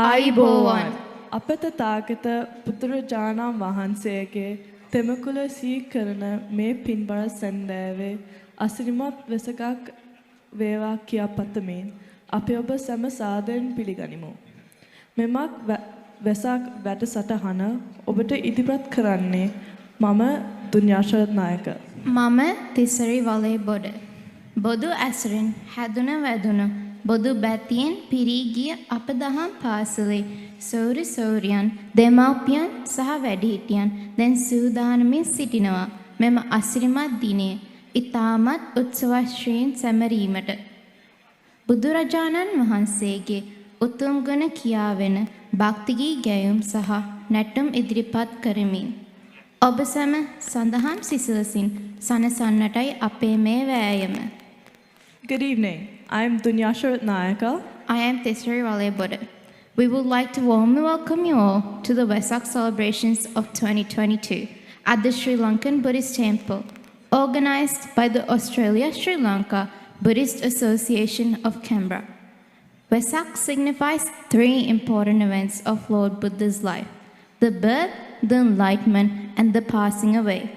ආයිබෝවන් අපත තාගත පුදුරජාණන් වහන්සේගේ තෙමකුල සී කරන මේ පින්බර සැන්දෑවේ අසිරිමත් වෙසකක් වේවා කියා පතමින් අපි ඔබ සැම සාදරයෙන් පිළිගනිමු. මෙමක් වෙසක් වැඩසටහන ඔබට ඉදිරිපත් කරන්නේ මම දුන්යාශරත් නායක. මම තිසරි වලේ බොඩ. බොදු ඇසුරින් හැදුන වැදුණු බොදු බැතියෙන් පිරී ගිය අප දහම් පාසලේ සෞරි සෞරියන් දෙමාපියන් සහ වැඩිහිටියන් දැන් සූදානමින් සිටිනවා මෙම අසිරිමත් දිනයේ ඉතාමත් උත්සවශ්‍රීන් සැමරීමට. බුදුරජාණන් වහන්සේගේ උතුම් ගුණ කියාවෙන භක්තිගී ගැයුම් සහ නැටුම් ඉදිරිපත් කරමින් ඔබ සැම සඳහම් සිසිලසින් සනසන්නටයි අපේ මේ වෑයම. Good evening. I am Dunyasharat Nayaka. I am Tesari Waleboda. We would like to warmly welcome you all to the Vesak celebrations of 2022 at the Sri Lankan Buddhist Temple, organized by the Australia-Sri Lanka Buddhist Association of Canberra. Vesak signifies three important events of Lord Buddha's life: the birth, the enlightenment, and the passing away.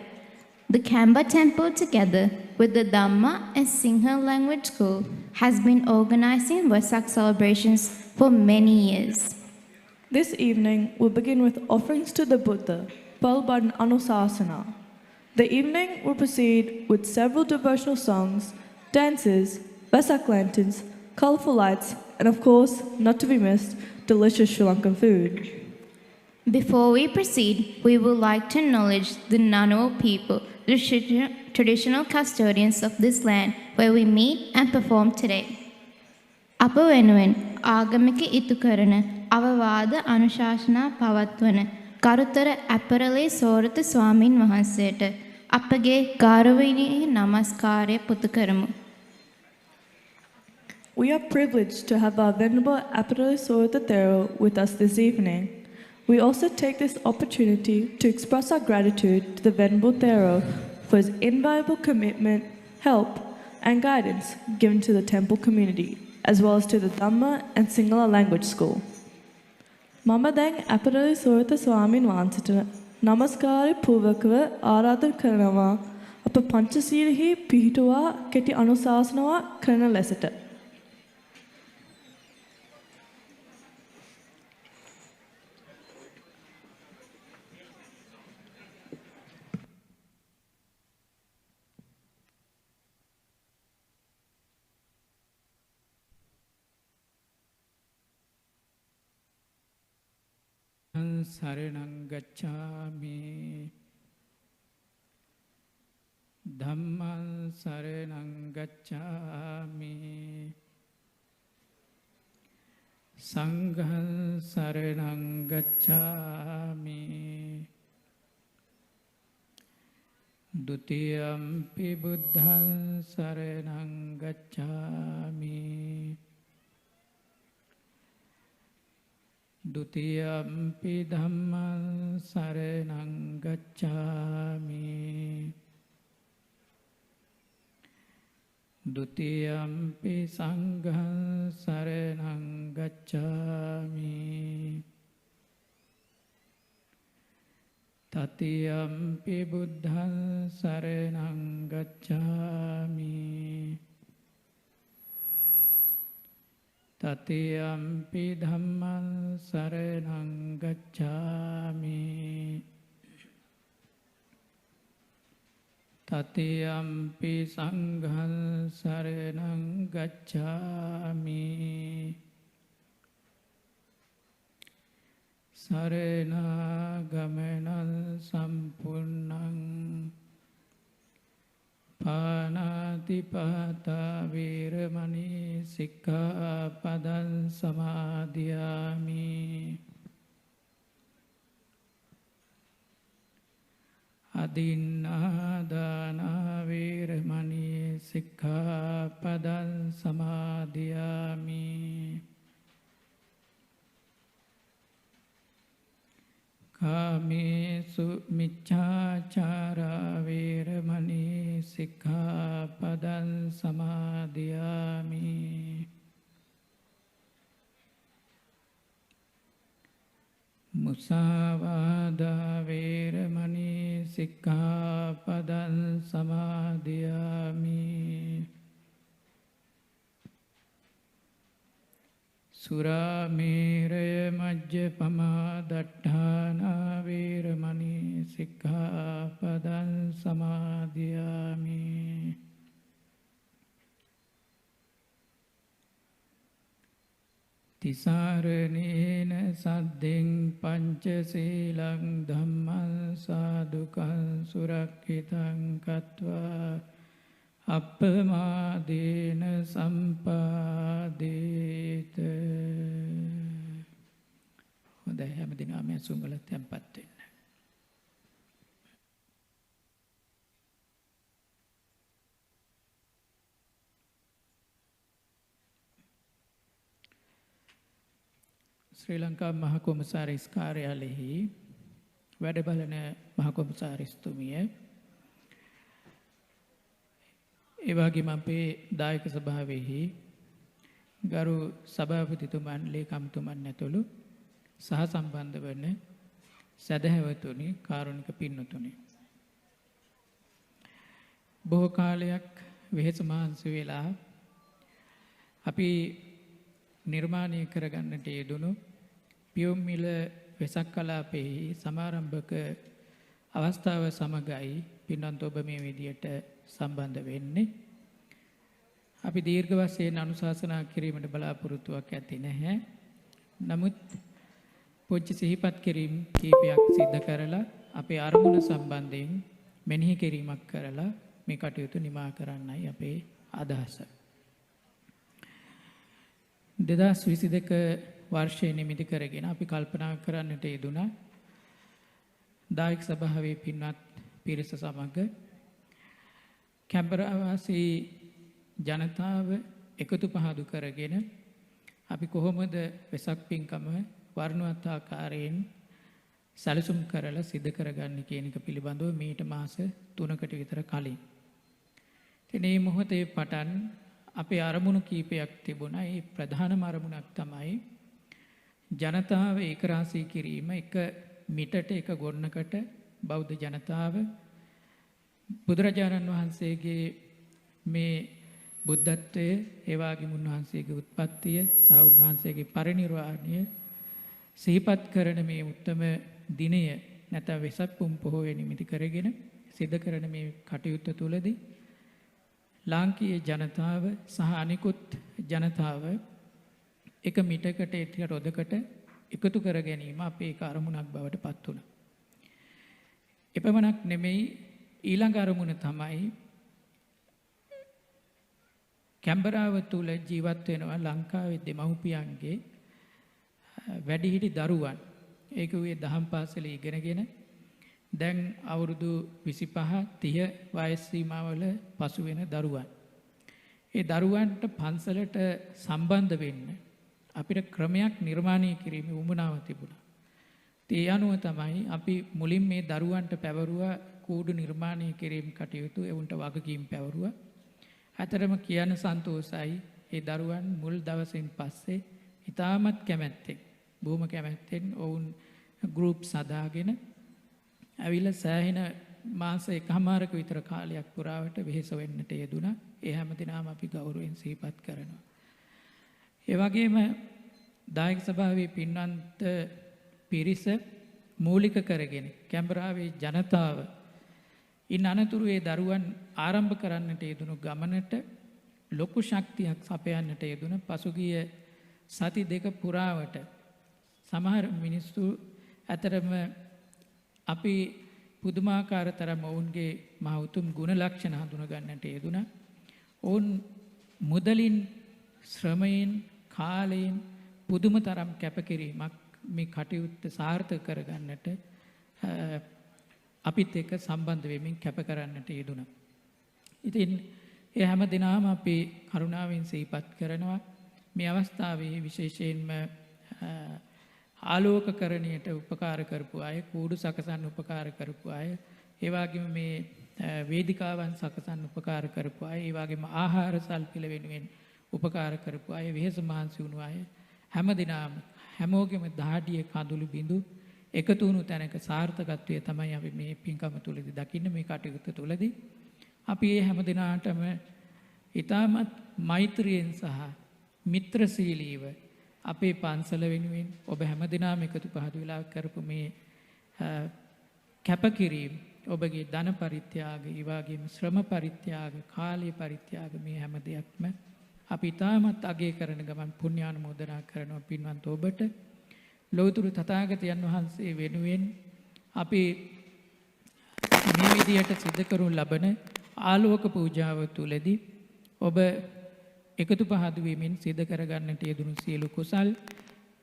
The Canberra Temple, together with the Dhamma and Sinhala language school, has been organizing Vesak celebrations for many years. This evening will begin with offerings to the Buddha, followed by an Anusasana. The evening will proceed with several devotional songs, dances, Vesak lanterns, colorful lights, and of course, not to be missed, delicious Sri Lankan food. Before we proceed, we would like to acknowledge the Ngunnawal people, the traditional custodians of this land where we meet and perform today. අප වෙනුවෙන් ආගමික ඉටු කරන අවවාද අනුශාසනා පවත්වන කරුතර අපරලේ සෝරත ස්වාමින් වහන්සේට අපගේ ගෞරවනීය නමස්කාරය පුද කරමු. We are privileged to have our Venerable Apatoli Sorata Thero with us this evening. We also take this opportunity to express our gratitude to the Venerable Thero for his invaluable commitment, help, and guidance given to the temple community, as well as to the Dhamma and Sinhala language school. Mama දැන් අපරලි සෝරත ස්වාමීන් වහන්සේට නමස්කාරය පූර්වකව ආරාධනා කරනවා අප පංචශීලෙහි පිහිටුවා කෙටි අනුශාසනාවක් කරන ලෙසට. සරණං ගච්ඡාමි ධම්මං සරණං ගච්ඡාමි සංඝං සරණං ගච්ඡාමි ဒုတိယံ පි බුද්ධං සරණං ගච්ඡාමි Dutiyampi dhamman saranang gacchami Dutiyampi sanghang saranang gacchami Tatiyampi buddhan saranang gacchami Tatiyampi dhamman saranang gacchami Tatiyampi sanghang saranang gacchami Sarana-gamanan sampunnang Panatipata viramani sikkapadan samadhiyami Adinādana viramani sikkapadan samadhiyami Kāmesu miccācārā vīramani sikkhapadan samadhiyāmi මුසාවාදා වේරමණී සික්ඛාපදං සමාදියාමි. සුරාමේරය මජ්ජපමා දට්ඨානා වේරමණී සික්ඛාපදං සමාදියාමි. තිසරණේන සද්දෙන් පංචශීලං ධම්මං සාදුකං සුරක්ඛිතං කତ୍වා අප්පමාදේන සම්පාදේත. හොඳයි, හැමදිනම සුංගල තැන්පත් වෙන්න. ශ්‍රී ලංකා මහ කොමසාරිස් කාර්යාලයෙහි වැඩ බලන මහ කොමසාරිස්තුමිය, ඒ වගේම අපේ දායක සභාවෙහි ගරු සභාපතිතුමන්, ලේකම්තුමන් ඇතුළු සහ සම්බන්ධ වන සදහැවතුනි, කාරුණික පින්නතුනි, බොහෝ කාලයක් වෙහෙස මහන්සි වෙලා අපි නිර්මාණය කරගන්නට යෙදුණු පියොම්මිල වෙසක් කලාපෙහි සමාරම්භක අවස්ථාව සමගයි පින්නන්ත ඔබ මේ විදියට සම්බන්ධ වෙන්නේ. අපි දීර්ඝ වශයෙන් අනුශාසනා කිරීමට බලාපොරොත්තුවක් ඇති නැහැ. නමුත් පොච්ච සිහිපත් කිරීම කීපයක් සිද්ධ කරලා අපේ අරමුණ සම්බන්ධයෙන් මෙනෙහි කිරීමක් කරලා මේ කටයුතු නිමා කරන්නයි අපේ අදහස. 2022 වර්ෂයේ නිමිති කරගෙන අපි කල්පනා කරන්නට යෙදුණා දායක සභාවේ පින්වත් පිරිස සමග කැම්බරා වාසී ජනතාව එකතු පහදු කරගෙන අපි කොහොමද වෙසක් පින්කම වර්ණවත් ආකාරයෙන් සැලසුම් කරලා සිදු කරගන්නේ කියන එක පිළිබඳව මීට මාස 3කට විතර කලින්. ඉතින් මේ මොහොතේ පටන් අපේ අරමුණු කීපයක් තිබුණා. ඒ ප්‍රධානම අරමුණක් තමයි ජනතාව ඒකරාශී කිරීම. එක මිටට එක ගොන්නකට බෞද්ධ ජනතාව බුදුරජාණන් වහන්සේගේ මේ බුද්ධත්වය, ඒ වගේම උන්වහන්සේගේ උත්පත්තිය සහ උන්වහන්සේගේ පරිනිර්වාණය සිහිපත් කරන මේ උත්තම දිනය නැත්නම් වෙසක් පුන් පොහොය නිමිති කරගෙන සිදු කරන මේ කටයුත්ත තුළදී ලාංකීය ජනතාව සහ අනිකුත් ජනතාව එක මිටකට එක රොදකට එකතු කර ගැනීම අපේ අරමුණක් බවට පත් වුණා. එපමණක් නෙමෙයි, ඊළඟ අරමුණ තමයි කැම්බරාව තුල ජීවත් වෙනවා ලංකාවේ දෙමව්පියන්ගේ වැඩිහිටි දරුවන්. ඒක උයේ දහම් පාසලේ ඉගෙනගෙන දැන් අවුරුදු 25 30 වයස් සීමාවල පසු වෙන දරුවන්. ඒ දරුවන්ට පන්සලට සම්බන්ධ වෙන්න අපිට ක්‍රමයක් නිර්මාණය කිරීමේ උවමනාව තිබුණා. ඒ අනුව තමයි අපි මුලින් මේ දරුවන්ට පැවරුවා කූඩු නිර්මාණය කිරීම කටයුතු, එවුන්ට වගකීම් පැවරුවා. අතරම කියන්න සන්තෝෂයි, ඒ දරුවන් මුල් දවසින් පස්සේ ඉතාමත් කැමැත්තෙන්, බොහොම කැමැත්තෙන් ඔවුන් ගෲප් සදාගෙන ඇවිල්ලා සෑහෙන මාස එකමාරක විතර කාලයක් පුරාවට වෙහෙස වෙන්නට යෙදුණා. ඒ හැමදෙනාම අපි ගෞරවයෙන් සිහිපත් කරනවා. ඒ වගේම දායක සභාවේ පින්වන්ත පිරිස මූලික කරගෙන කැම්බරාවේ ජනතාව ඉන් අනතුරු ඒ දරුවන් ආරම්භ කරන්නට යෙදුණු ගමනට ලොකු ශක්තියක් සපයන්නට යෙදුණ පසුගිය සති දෙක පුරාවට සමහර මිනිස්සු අතරම අපි පුදුමාකාර තරම් ඔවුන්ගේ මහ උතුම් ගුණ ලක්ෂණ හඳුනා ගන්නට යෙදුණා. ඔවුන් මුදලින්, ශ්‍රමයෙන්, කාලයෙන් පුදුම තරම් කැපකිරීමක් මේ කටයුත්ත සාර්ථක කරගන්නට අපිත් එක්ක සම්බන්ධ වෙමින් කැප කරන්නට යෙදුණා. ඉතින් ඒ හැම දිනම අපි කරුණාවෙන් සිහිපත් කරනවා මේ අවස්ථාවේ විශේෂයෙන්ම ආලෝකකරණයට උපකාර කරපු අය, කූඩු සකසන්න උපකාර කරපු අය, ඒ වගේම මේ වේදිකාවන් සකසන්න උපකාර කරපු අය, ඒ වගේම ආහාර සල්පිල වෙනුවෙන් උපකාර කරපු අය, වෙහෙස මහන්සි වුණු අය, හැමදිනම හැමෝගෙම දහඩිය කඳුළු බිඳු එකතු වුණු තැනක සාර්ථකත්වය තමයි අපි මේ පින්කම තුලදී දකින්නේ මේ කටයුතු තුලදී. අපි මේ හැම දිනාටම ඊටමත් මෛත්‍රියෙන් සහ මිත්‍රශීලීව අපේ පන්සල වෙනුවෙන් ඔබ හැම දිනම එකතු පහදු වෙලා කරපු මේ කැපකිරීම ඔබගේ ධන පරිත්‍යාග, ඒ වගේම ශ්‍රම පරිත්‍යාග, කාලීය පරිත්‍යාග මේ හැම දෙයක්ම අපි ඊටමත් අගය කරන ගමන් පුණ්‍යානුමෝදනා කරනවා පින්වන්ත ඔබට. ලෝතුරු තථාගතයන් වහන්සේ වෙනුවෙන් අපි මේ විදියට සිදු කරනු ලබන ආලෝක පූජාව තුලදී ඔබ එකතු පහදු වීමෙන් සිදු කරගන්නට යෙදුණු සියලු කුසල්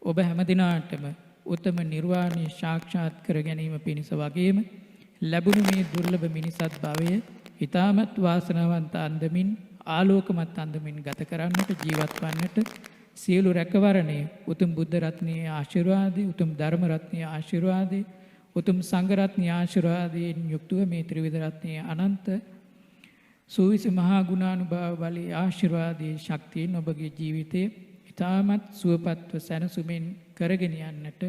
ඔබ හැම දිනාටම උත්තම නිර්වාණය සාක්ෂාත් කර ගැනීම පිණිස වගේම ලැබුණු මේ දුර්ලභ මිනිසත් භවය ඊටමත් වාසනාවන්ත අන්දමින් ආලෝකමත් අන්දමින් ගත කරන්නට ජීවත් වන්නට සියලු රැකවරණය උතුම් බුද්ධ රත්නයේ ආශිර්වාදේ, උතුම් ධර්ම රත්නයේ ආශිර්වාදේ, උතුම් සංඝ රත්නයේ ආශිර්වාදයෙන් යුක්තව මේ ත්‍රිවිධ රත්නයේ අනන්ත සූවිසි මහා ගුණානුභාව බලයේ ආශිර්වාදයේ ශක්තියෙන් ඔබගේ ජීවිතයේ ඊටමත් සුවපත්ව සැනසුමින් කරගෙන යන්නට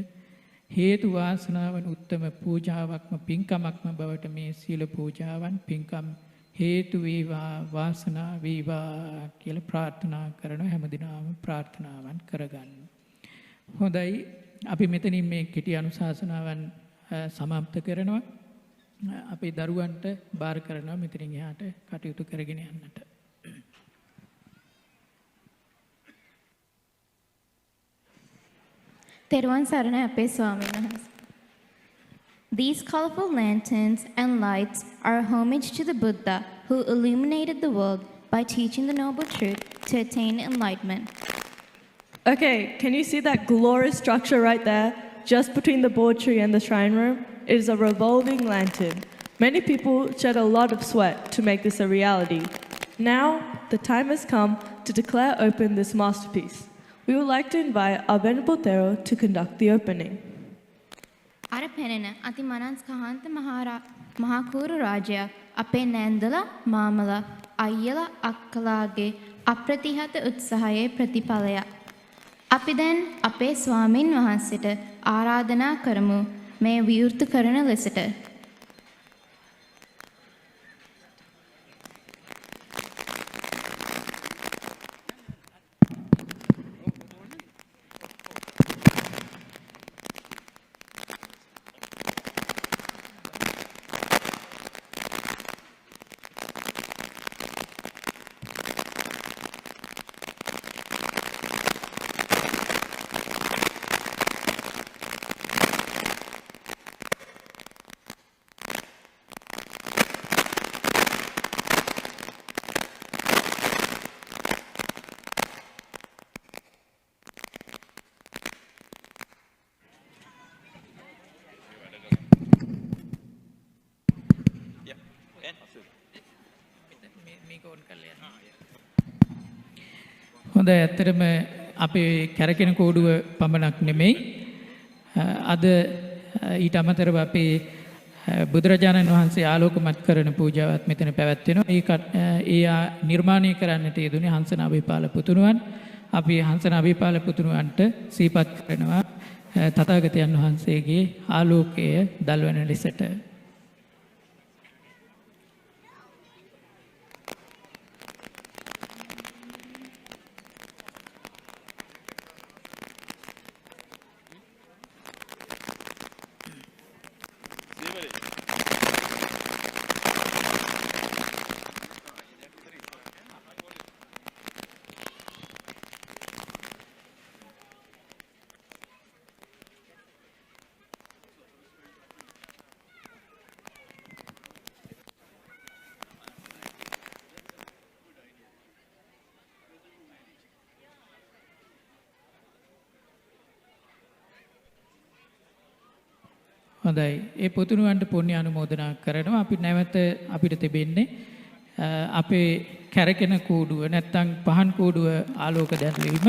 හේතු වාසනාවන් උත්තම පූජාවක්ම පින්කමක්ම බවට මේ සීල පූජාවන් පින්කම් හේතු වේවා වාසනා වේවා කියලා ප්‍රාර්ථනා කරන හැමදිනම ප්‍රාර්ථනාවන් කරගන්න. හොඳයි අපි මෙතනින් මේ කෙටි අනුශාසනාවන් සමාප්ත කරනවා. අපේ දරුවන්ට බාර කරනවා මෙතනින් එහාට කටයුතු කරගෙන යන්නට. තෙරුවන් සරණයි අපේ ස්වාමීන් වහන්සේ. These colorful lanterns and lights are a homage to the Buddha who illuminated the world by teaching the noble truth to attain enlightenment. Okay, can you see that glorious structure right there, just between the board tree and the shrine room? It is a revolving lantern. Many people shed a lot of sweat to make this a reality. Now, the time has come to declare open this masterpiece. We would like to invite our Venerable Thero to conduct the opening. අර පෙනෙන අතිමනස් කහන්ත මහාකූරු රාජයා අපේ නෑන්දලා මාමලා අයියලා අක්කලාගේ අප්‍රතිහත උත්සාහයේ ප්‍රතිඵලය. අපි දැන් අපේ ස්වාමින් වහන්සේට ආරාධනා කරමු මේ විවෘත කරන ලෙසට. හොඳයි ඇත්තටම අපේ කැරකෙන කෝඩුව පමණක් නෙමෙයි අද ඊට අමතරව අපේ බුදුරජාණන් වහන්සේ ආලෝකමත් කරන පූජාවත් මෙතන පැවැත්වෙනවා. ඒ නිර්මාණය කරන්නට යෙදුනේ හංසන අභිපාල පුතුණුවන්. අපි හංසන අභිපාල පුතුණුවන්ට සිහිපත් කරනවා තථාගතයන් වහන්සේගේ ආලෝකය දල්වන ලෙසට. හොඳයි. ඒ පුතුණුවන්ට පුණ්‍ය අනුමෝදනා කරනවා. අපි නැවත අපිට තිබෙන්නේ අපේ කැරකෙන කූඩුව නැත්නම් පහන් කූඩුව ආලෝක දැල්වීම.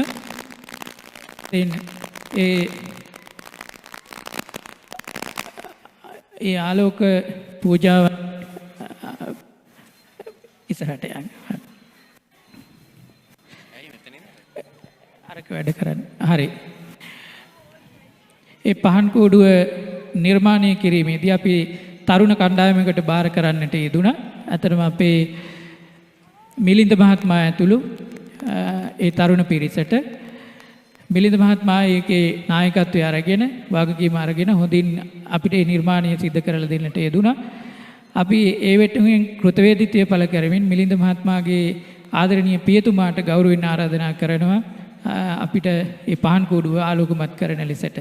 ඒ ආලෝක පූජාව ඉස්සරහට යන්න. අරක වැඩ කරන්න. හරි. ඒ පහන් කූඩුව නිර්මාණය කිරීමේදී අපි තරුණ කණ්ඩායමකට බාර කරන්නට යෙදුණා. අතරම අපේ මිලින්ද මහත්මයා ඇතුළු ඒ තරුණ පිරිසට මිලින්ද මහත්මයා ඒකේ නායකත්වය අරගෙන වගකීම අරගෙන හොඳින් අපිට මේ නිර්මාණය සිදු කරලා දෙන්නට යෙදුණා. අපි ඒ වෙනුවෙන් කෘතවේදීත්වය පළ කරමින් මිලින්ද මහත්මයාගේ ආදරණීය පියතුමාට ගෞරවයෙන් ආරාධනා කරනවා අපිට මේ පහන් කූඩුව ආලෝකමත් කරන ලෙසට.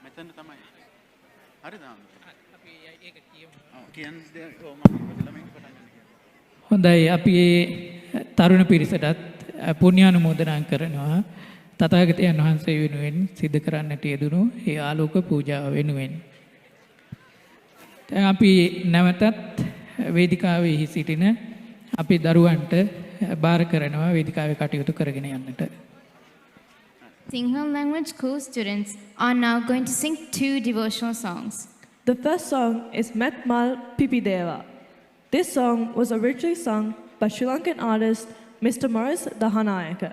මෙතන තමයි. හරිද? අපි ඒක කියමු. කියන්නේ මම ළමයින් පටන් ගන්න. හොඳයි අපි මේ තරුණ පිරිසටත් පුණ්‍යානුමෝදනා කරනවා තථාගතයන් වහන්සේ වෙනුවෙන් සිදු කරන්නට යෙදුණු ඒ ආලෝක පූජාව වෙනුවෙන්. දැන් අපි නැවතත් වේදිකාවේ සිටින අපේ දරුවන්ට බාර කරනවා වේදිකාවේ කටයුතු කරගෙන යන්නට. Sinhala language school students are now going to sing 2 devotional songs. The first song is Metmal Pipideva. This song was originally sung by Sri Lankan artist Mr. Morris Dahanayaka.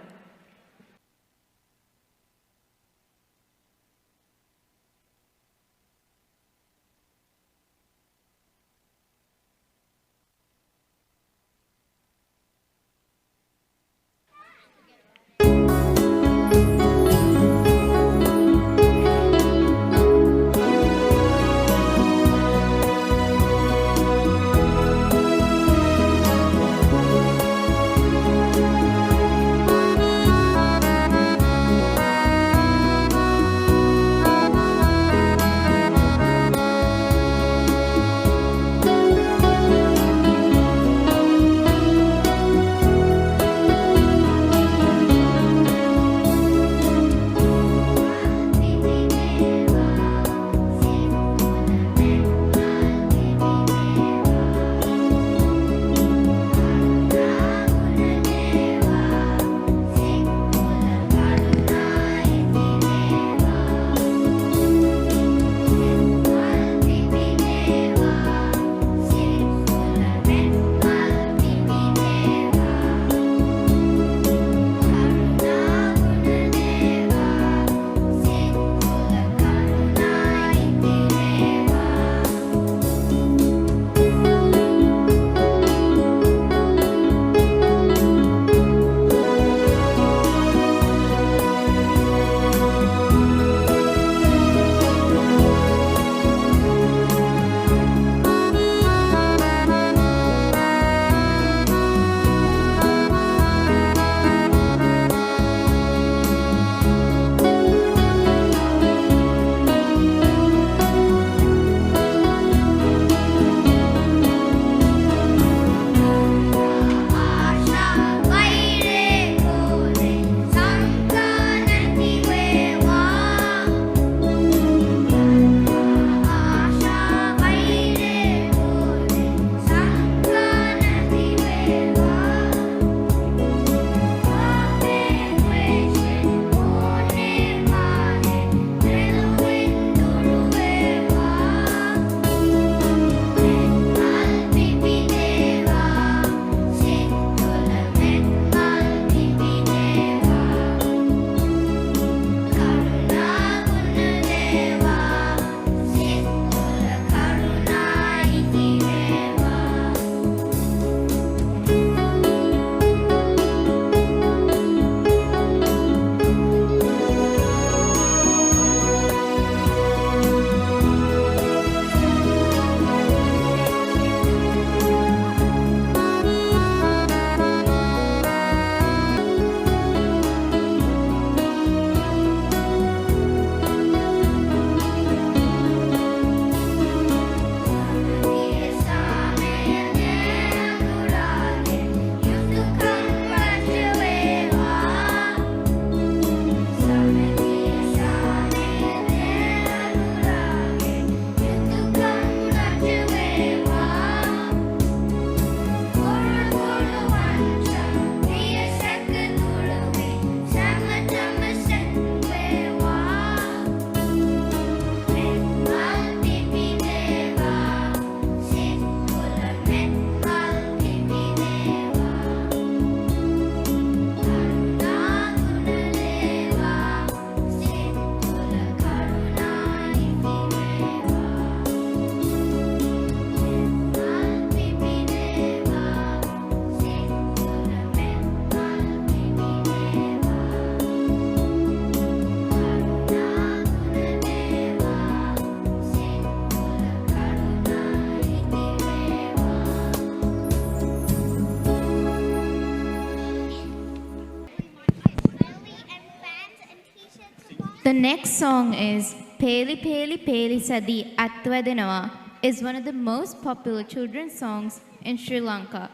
The next song is Peli Peli Peli Sadi Atwadenawa is one of the most popular children's songs in Sri Lanka.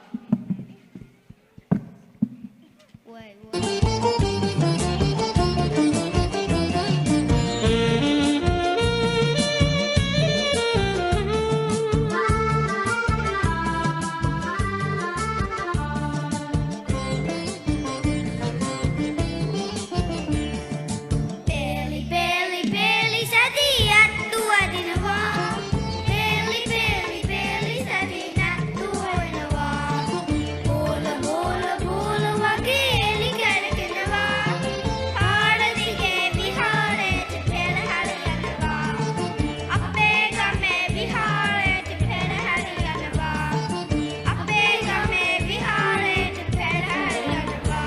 Peli peli peli sadiat tua dinawa. Peli peli peli sadiat tua dinawa. Bola bola bola wageli karkinawa. Haaradi ke bihare te pela hariyanawa. Appe game bihare te pela hariyanawa. Appe game bihare te pela hariyanawa.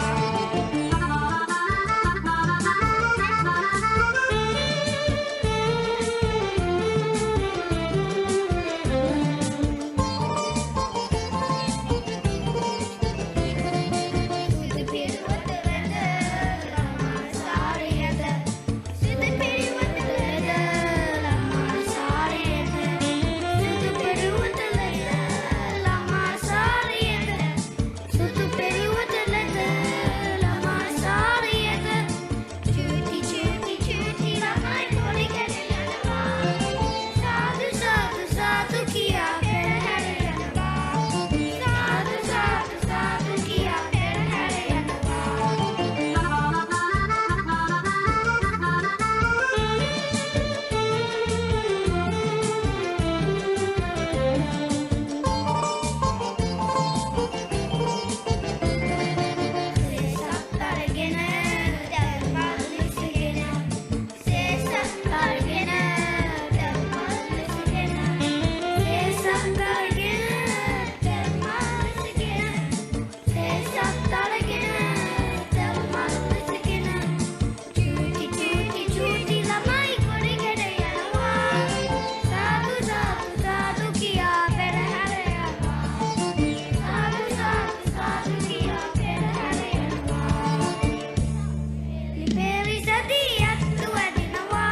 Peli sadiat tua dinawa.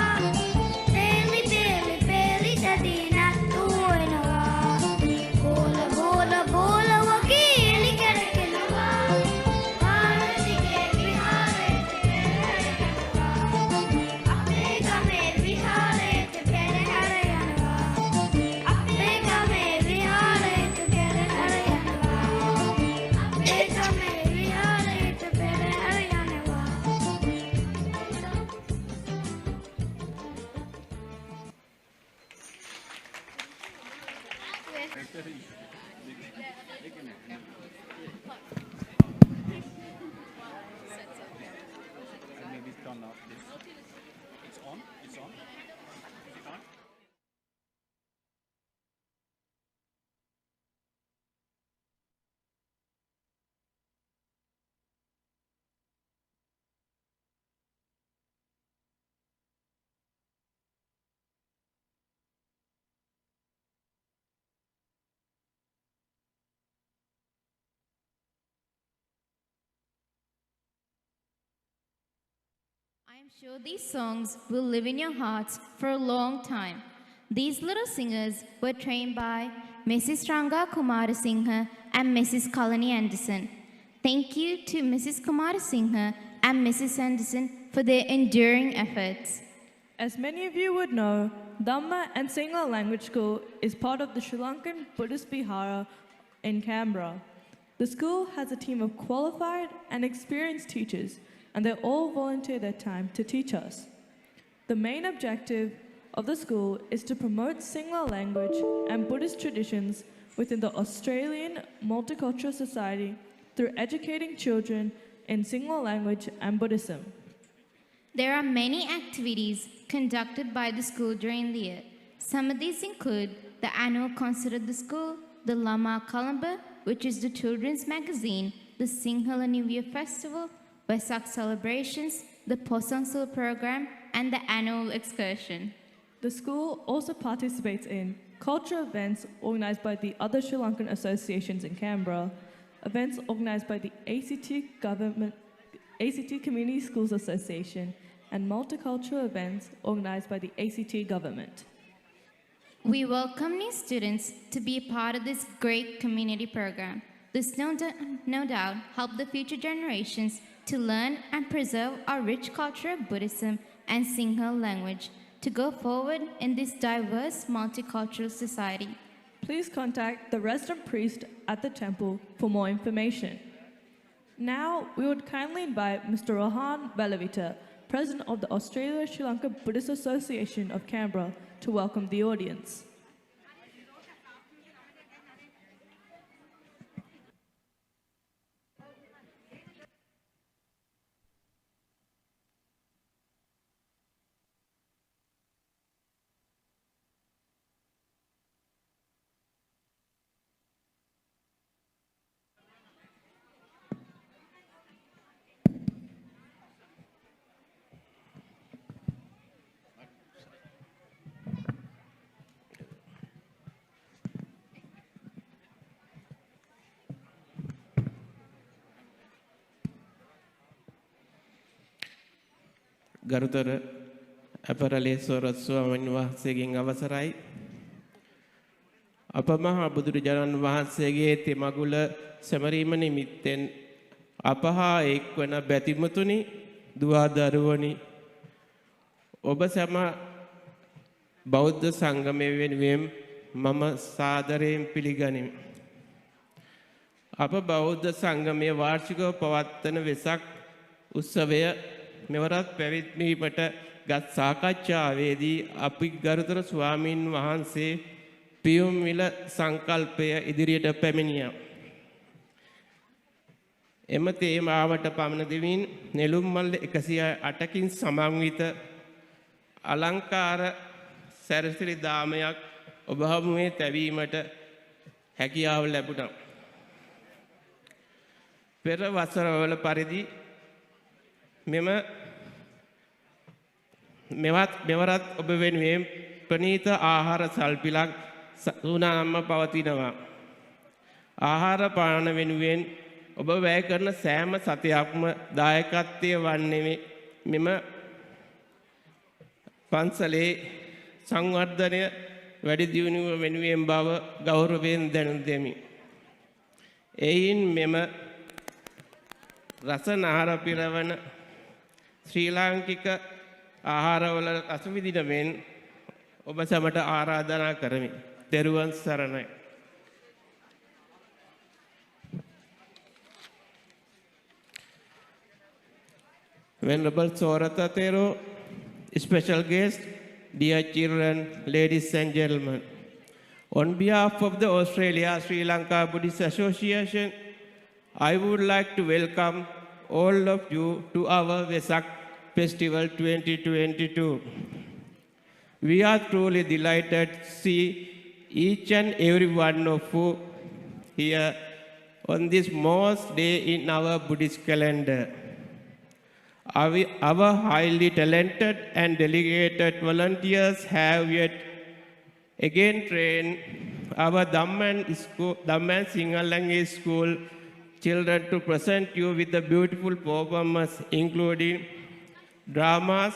Peli peli peli sadiat tua dinawa. Bola bola bola wageli karkinawa. Haaradi ke bihare te pela hariyanawa. Appe game bihare te pela hariyanawa. Appe game bihare te pela hariyanawa. Appe game bihare te pela hariyanawa. Maybe turn off this. It's on? It's on? Is it on? I am sure these songs will live in your hearts for a long time. These little singers were trained by Mrs. Ranga Kumarasinghe and Mrs. Kalani Anderson. Thank you to Mrs. Kumarasinghe and Mrs. Anderson for their enduring efforts. As many of you would know, Dhamma and Sinhala Language School is part of the Sri Lankan Buddhist Vihara in Canberra. The school has a team of qualified and experienced teachers, and they all volunteer their time to teach us. The main objective of the school is to promote Sinhala language and Buddhist traditions within the Australian Multicultural Society through educating children in Sinhala language and Buddhism. There are many activities conducted by the school during the year. Some of these include the annual concert of the school, the Lama Kalamba, which is the children's magazine, the Sinhala New Year Festival, Vesak celebrations, the Posangsula program, and the annual excursion. The school also participates in cultural events organised by the other Sri Lankan associations in Canberra, events organised by the ACT Community Schools Association, and multicultural events organized by the ACT government. We welcome new students to be a part of this great community program. This no doubt help the future generations to learn and preserve our rich culture of Buddhism and Sinhala language to go forward in this diverse multicultural society. Please contact the resident priest at the temple for more information. Now, we would kindly invite Mr. Rohan Balavita, President of the Australia-Sri Lanka Buddhist Association of Canberra, to welcome the audience. ගරුතර අපරලේස්වර ස්වාමීන් වහන්සේගෙන් අවසරයි අප මහා බුදුරජාණන් වහන්සේගේ තෙමගුල සැමරීම නිමිත්තෙන් අපහා එක්වන බැතිමතුනි දුවා දරුවනි ඔබ සැම බෞද්ධ සංගමය වෙනුවෙන් මම සාදරයෙන් පිළිගනිමි අප බෞද්ධ සංගමයේ වාර්ෂිකව පවත්වන වෙසක් උත්සවය මෙවරත් පැවැත්වීමට ගත් සාකච්ඡාවේදී අපි ගරුතර ස්වාමීන් වහන්සේ පියුම් විල සංකල්පය ඉදිරියට පැමිණියා. එම තේමාවට පමණ දෙමින් නෙළුම් මල් 108කින් සමන්විත අලංකාර සැරසිලි දාමයක් ඔබ හමුවේ තැබීමට හැකියාව ලැබුණා. පෙර වසරවල පරිදි මෙවරත් ඔබ වෙනුවෙන් ප්‍රණීත ආහාර සල්පිලක් සුනාම්ම පවතිනවා. ආහාර පාන වෙනුවෙන් ඔබ වැය කරන සෑම සතයක්ම දායකත්වය වන්නේ මෙම පන්සලේ සංවර්ධනය වැඩි දියුණුව වෙනුවෙන් බව ගෞරවයෙන් දැනුම් දෙමි. එයින් මෙම රසනාහාර පිරවන ශ්‍රී ලාංකික ආහාරවල රස විඳින මෙන් ඔබ සැමට ආරාධනා කරමි. තෙරුවන් සරණයි. Venerable Sorata Thero, special guest, dear children, ladies and gentlemen. On behalf of the Australia-Sri Lanka Buddhist Association, I would like to welcome all of you to our Vesak Festival 2022. We are truly delighted to see each and every one of you here on this most day in our Buddhist calendar. Our highly talented and dedicated volunteers have yet again trained our Dhamman Sinhala language school children to present you with a beautiful performance including dramas,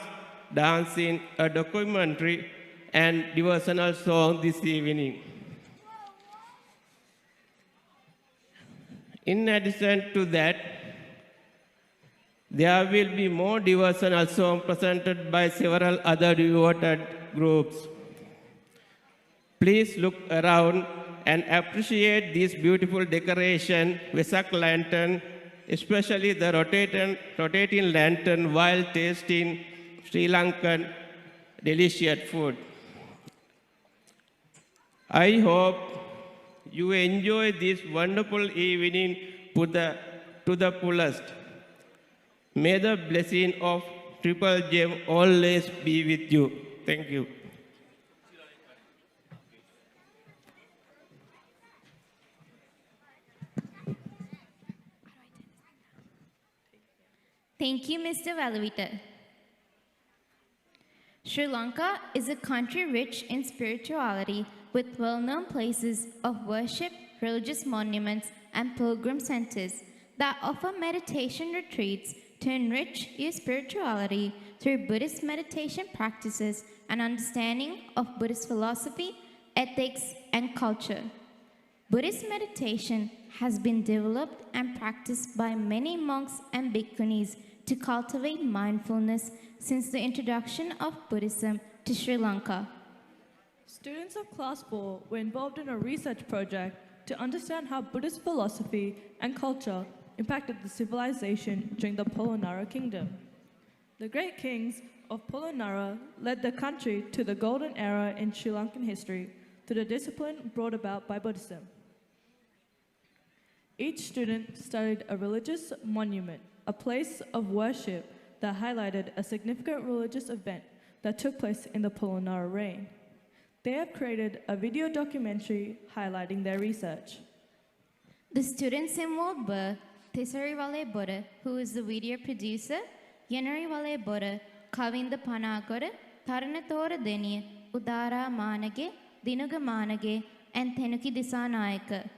dancing, a documentary, and devotional song this evening. In addition to that, there will be more devotional songs presented by several other devoted groups. Please look around and appreciate this beautiful decoration, Vesak lantern, especially the rotating lantern while tasting Sri Lankan delicious food. I hope you enjoy this wonderful evening to the fullest. May the blessing of Triple Gem always be with you. Thank you. Thank you, Mr. Valavita. Sri Lanka is a country rich in spirituality with well-known places of worship, religious monuments, and pilgrim centers that offer meditation retreats to enrich your spirituality through Buddhist meditation practices and understanding of Buddhist philosophy, ethics, and culture. Buddhist meditation has been developed and practiced by many monks and bhikkhunis to cultivate mindfulness since the introduction of Buddhism to Sri Lanka. Students of Class 4 were involved in a research project to understand how Buddhist philosophy and culture impacted the civilization during the Polonara Kingdom. The great kings of Polonara led the country to the golden era in Sri Lankan history through the discipline brought about by Buddhism. Each student studied a religious monument, a place of worship that highlighted a significant religious event that took place in the Polonara reign. They have created a video documentary highlighting their research. The students involved were Tesari Wale Buddha, who is the video producer, Yenari Wale Buddha, Kavinda Panagoda, Taranatora Deniya, Udara Manage, Dinuga Manage, and Tenuki Disanayaka.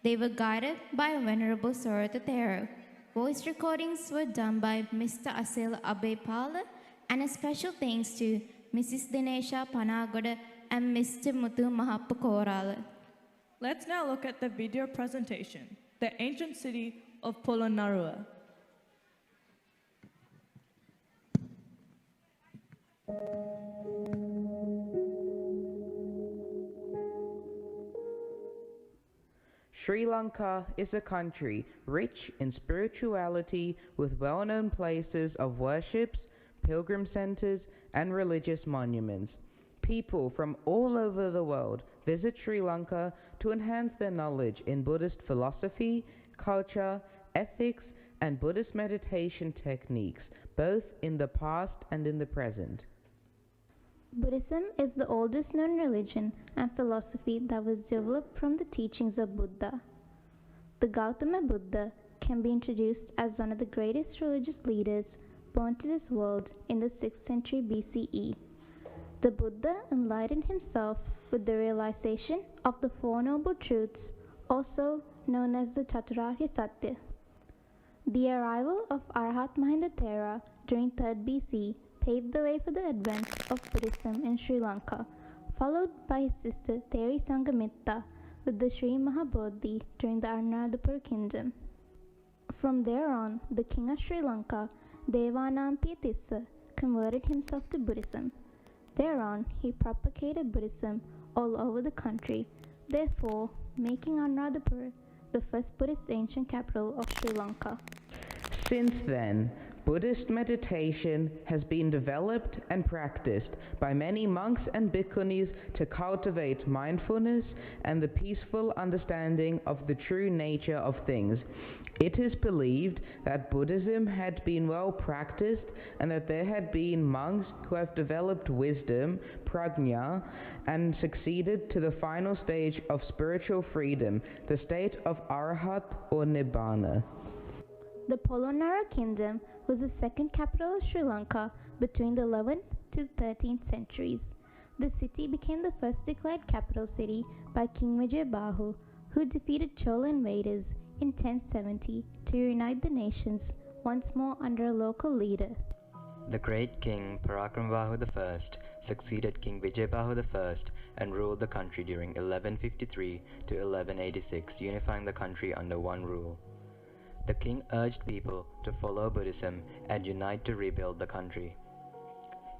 They were guided by Venerable Sorata Thero. Voice recordings were done by Mr. Asil Abepala, and a special thanks to Mrs. Dinesha Panagoda and Mr. Muthu Mahapakorala. Let's now look at the video presentation, The Ancient City of Polonnaruwa. Sri Lanka is a country rich in spirituality with well-known places of worships, pilgrim centers, and religious monuments. People from all over the world visit Sri Lanka to enhance their knowledge in Buddhist philosophy, culture, ethics, and Buddhist meditation techniques, both in the past and in the present. Buddhism is the oldest known religion and philosophy that was developed from the teachings of Buddha. The Gautama Buddha can be introduced as one of the greatest religious leaders born to this world in the 6th century BCE. The Buddha enlightened himself with the realization of the Four Noble Truths, also known as the Chaturarya Satya. The arrival of Arhat Mahindathera during 3rd BC paved the way for the advent of Buddhism in Sri Lanka, followed by his sister Theri Sangamitta with the Sri Mahabodhi during the Anuradhapura Kingdom. From there on, the king of Sri Lanka, Devanampiya Tissa, converted himself to Buddhism. Thereon, he propagated Buddhism all over the country, therefore making Anuradhapura the first Buddhist ancient capital of Sri Lanka. Since then, Buddhist meditation has been developed and practiced by many monks and bhikkhunis to cultivate mindfulness and the peaceful understanding of the true nature of things. It is believed that Buddhism had been well practiced and that there had been monks who have developed wisdom, prajna, and succeeded to the final stage of spiritual freedom, the state of Arhat or Nibbana. The Polonara Kingdom was the second capital of Sri Lanka between the 11th to 13th centuries. The city became the first declared capital city by King Vijayabahu, who defeated Chola invaders in 1070 to unite the nations once more under a local leader. The great King Parakrambahu I succeeded King Vijayabahu I and ruled the country during 1153 to 1186, unifying the country under one rule. The king urged people to follow Buddhism and unite to rebuild the country.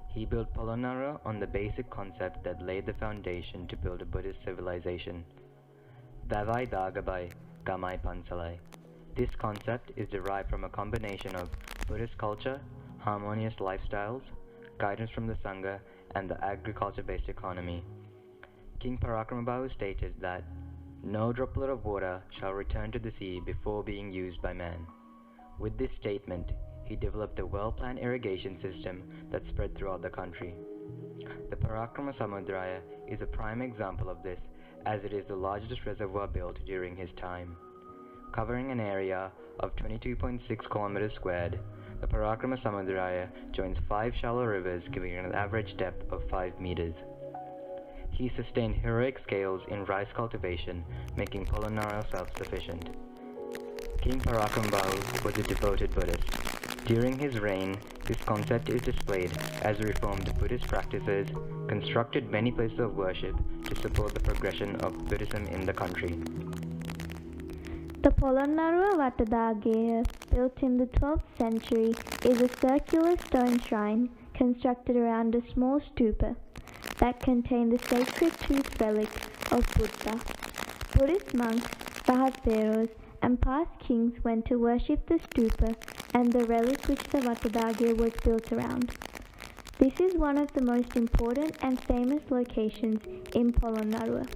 He built Polonnaruwa on the basic concept that laid the foundation to build a Buddhist civilization. Davai Dagabai, Gamai Pansalai. This concept is derived from a combination of Buddhist culture, harmonious lifestyles, guidance from the Sangha, and the agriculture-based economy. King Parakrambahu stated that no droplet of water shall return to the sea before being used by man. With this statement, he developed a well-planned irrigation system that spread throughout the country. The Parakrama Samudraya is a prime example of this, as it is the largest reservoir built during his time. Covering an area of 22.6 kilometers squared, the Parakrama Samudraya joins 5 shallow rivers, giving an average depth of 5 meters. He sustained heroic scales in rice cultivation, making Polonnaruwa self-sufficient. King Parakrambahu was a devoted Buddhist. During his reign, this concept is displayed as he reformed Buddhist practices, constructed many places of worship to support the progression of Buddhism in the country. The Polonnaruwa Vatadagaya, built in the 12th century, is a circular stone shrine constructed around a small stupa that contained the sacred tooth relic of Buddha. Buddhist monks, Vahatheros, and past kings went to worship the stupa and the relic which the Vatadagaya was built around. This is one of the most important and famous locations in Polonnaruwa.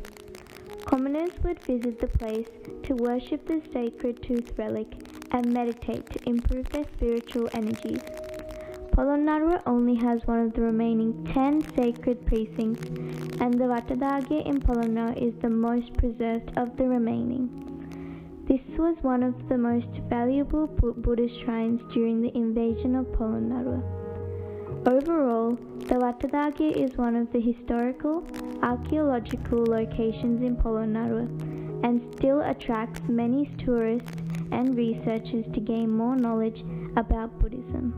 Commoners would visit the place to worship the sacred tooth relic and meditate to improve their spiritual energies. Polonnaruwa only has one of the remaining 10 sacred precincts, and the Vatadagaya in Polonnaruwa is the most preserved of the remaining. This was one of the most valuable Buddhist shrines during the invasion of Polonnaruwa. Overall, the Vatadagaya is one of the historical, archaeological locations in Polonnaruwa and still attracts many tourists and researchers to gain more knowledge about Buddhism.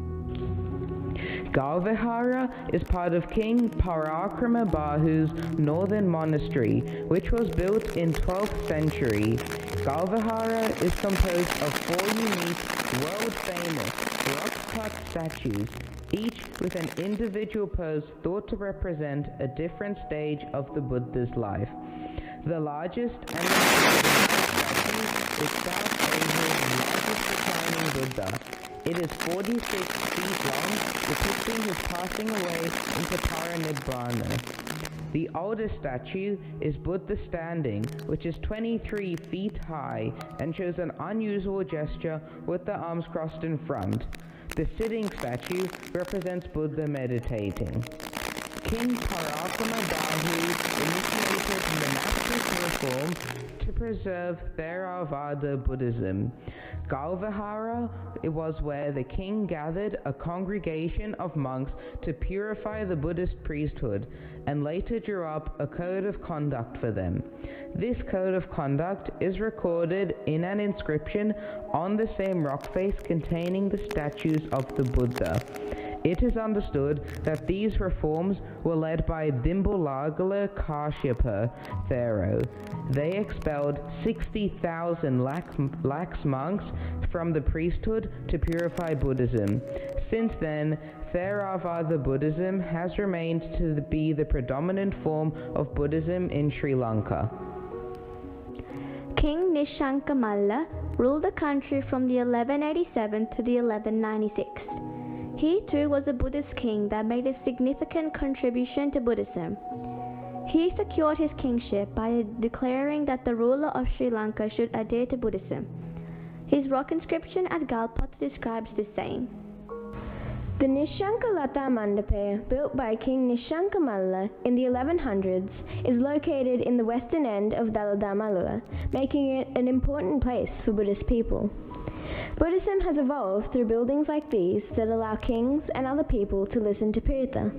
Galvihara is part of King Parakramabahu's northern monastery, which was built in 12th century. Galvihara is composed of 4 unique, world-famous, rock-cut statues, each with an individual pose thought to represent a different stage of the Buddha's life. The largest and the statue is South Asia's largest reclining Buddha. It is 46 feet long, depicting his passing away into Paranibbana. The oldest statue is Buddha standing, which is 23 feet high and shows an unusual gesture with the arms crossed in front. The sitting statue represents Buddha meditating. King Parakramabahu initiated monastic reform to preserve Theravada Buddhism. Galvihara was where the king gathered a congregation of monks to purify the Buddhist priesthood and later drew up a code of conduct for them. This code of conduct is recorded in an inscription on the same rock face containing the statues of the Buddha. It is understood that these reforms were led by Dimbulagala Kashyapa Pharaoh. They expelled 60,000 lax monks from the priesthood to purify Buddhism. Since then, Theravada Buddhism has remained to be the predominant form of Buddhism in Sri Lanka. King Nishanka Malla ruled the country from the 1187 to the 1196. He too was a Buddhist king that made a significant contribution to Buddhism. He secured his kingship by declaring that the ruler of Sri Lanka should adhere to Buddhism. His rock inscription at Galpata describes this saying. The Nishanka Lata Mandapa, built by King Nishanka Malla in the 1100s, is located in the western end of Dalada Malua, making it an important place for Buddhist people. Buddhism has evolved through buildings like these that allow kings and other people to listen to Pirita.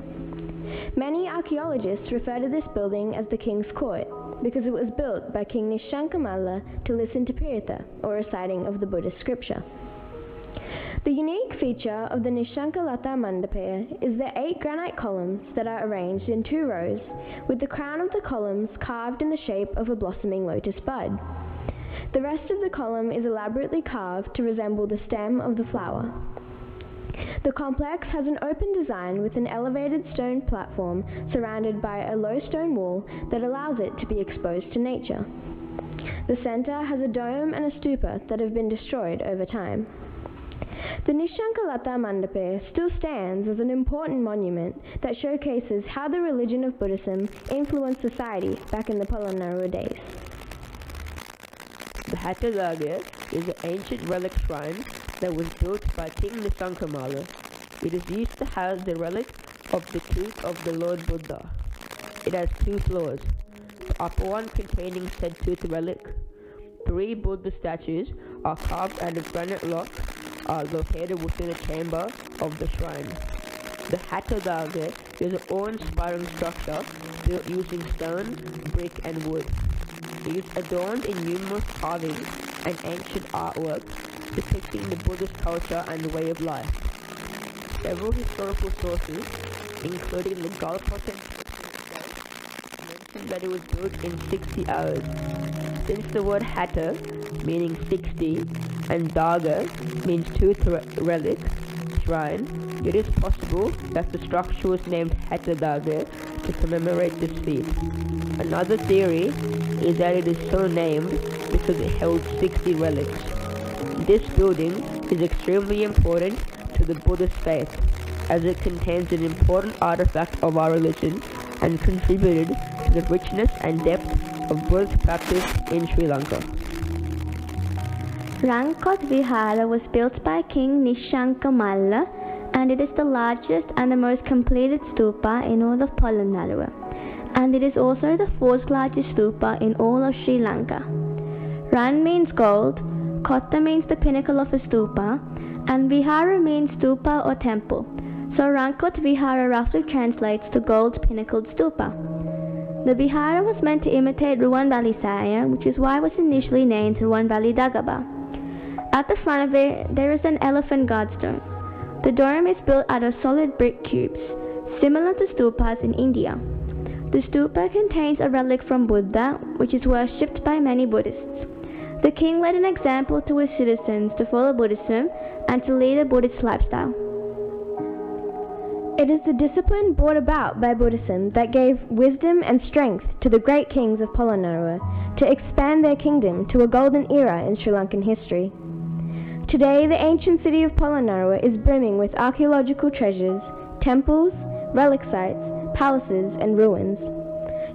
Many archaeologists refer to this building as the King's Court because it was built by King Nishanka Malla to listen to Pirita, or reciting of the Buddhist scripture. The unique feature of the Nishanka Lata Mandapa is the 8 granite columns that are arranged in 2 rows, with the crown of the columns carved in the shape of a blossoming lotus bud. The rest of the column is elaborately carved to resemble the stem of the flower. The complex has an open design with an elevated stone platform surrounded by a low stone wall that allows it to be exposed to nature. The center has a dome and a stupa that have been destroyed over time. The Nishanka Lata Mandapa still stands as an important monument that showcases how the religion of Buddhism influenced society back in the Polonnaruwa days. The Hathalagya is an ancient relic shrine that was built by King Nishanka Malla. It is used to house the relic of the tooth of the Lord Buddha. It has 2 floors, the upper one containing said tooth relic. 3 Buddha statues are carved out of granite rock are located within a chamber of the shrine. The Hathalagya is an awe-inspiring structure built using stone, brick and wood. It is adorned in numerous carvings and ancient artwork depicting the Buddhist culture and way of life. several historical sources, including the Gulf mention that it was built in 60 hours. Since the word Hatta, meaning 60, and Daga means tooth relic, shrine, it is possible that the structure was named Hatta Daga to commemorate this feat. Another theory is that it is so named because it held 60 relics. This building is extremely important to the Buddhist faith, as it contains an important artifact of our religion and contributed to the richness and depth of Buddhist practice in Sri Lanka. Rangkot Vihara was built by King Nishanka Malla, and it is the largest and the most completed stupa in all of Polonnaruwa, and it is also the fourth largest stupa in all of Sri Lanka. Ran means gold, Kotta means the pinnacle of a stupa, and Vihara means stupa or temple, so Rangkot Vihara roughly translates to gold pinnacled stupa. The Vihara was meant to imitate Ruwanvali Saya, which is why it was initially named Ruwanvali Dagaba. At the front of it, there is an elephant godstone. The dome is built out of solid brick cubes, similar to stupas in India. The stupa contains a relic from Buddha, which is worshipped by many Buddhists. The king led an example to his citizens to follow Buddhism and to lead a Buddhist lifestyle. It is the discipline brought about by Buddhism that gave wisdom and strength to the great kings of Polonnaruwa to expand their kingdom to a golden era in Sri Lankan history. Today, the ancient city of Polonnaruwa is brimming with archaeological treasures, temples, relic sites, palaces, and ruins.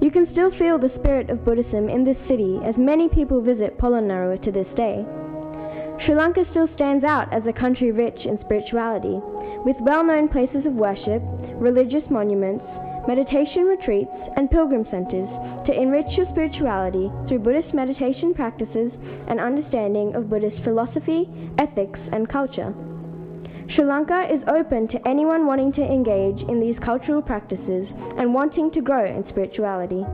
You can still feel the spirit of Buddhism in this city as many people visit Polonnaruwa to this day. Sri Lanka still stands out as a country rich in spirituality, with well-known places of worship, religious monuments, meditation retreats, and pilgrim centers to enrich your spirituality through Buddhist meditation practices and understanding of Buddhist philosophy, ethics, and culture. Sri Lanka is open to anyone wanting to engage in these cultural practices and wanting to grow in spirituality.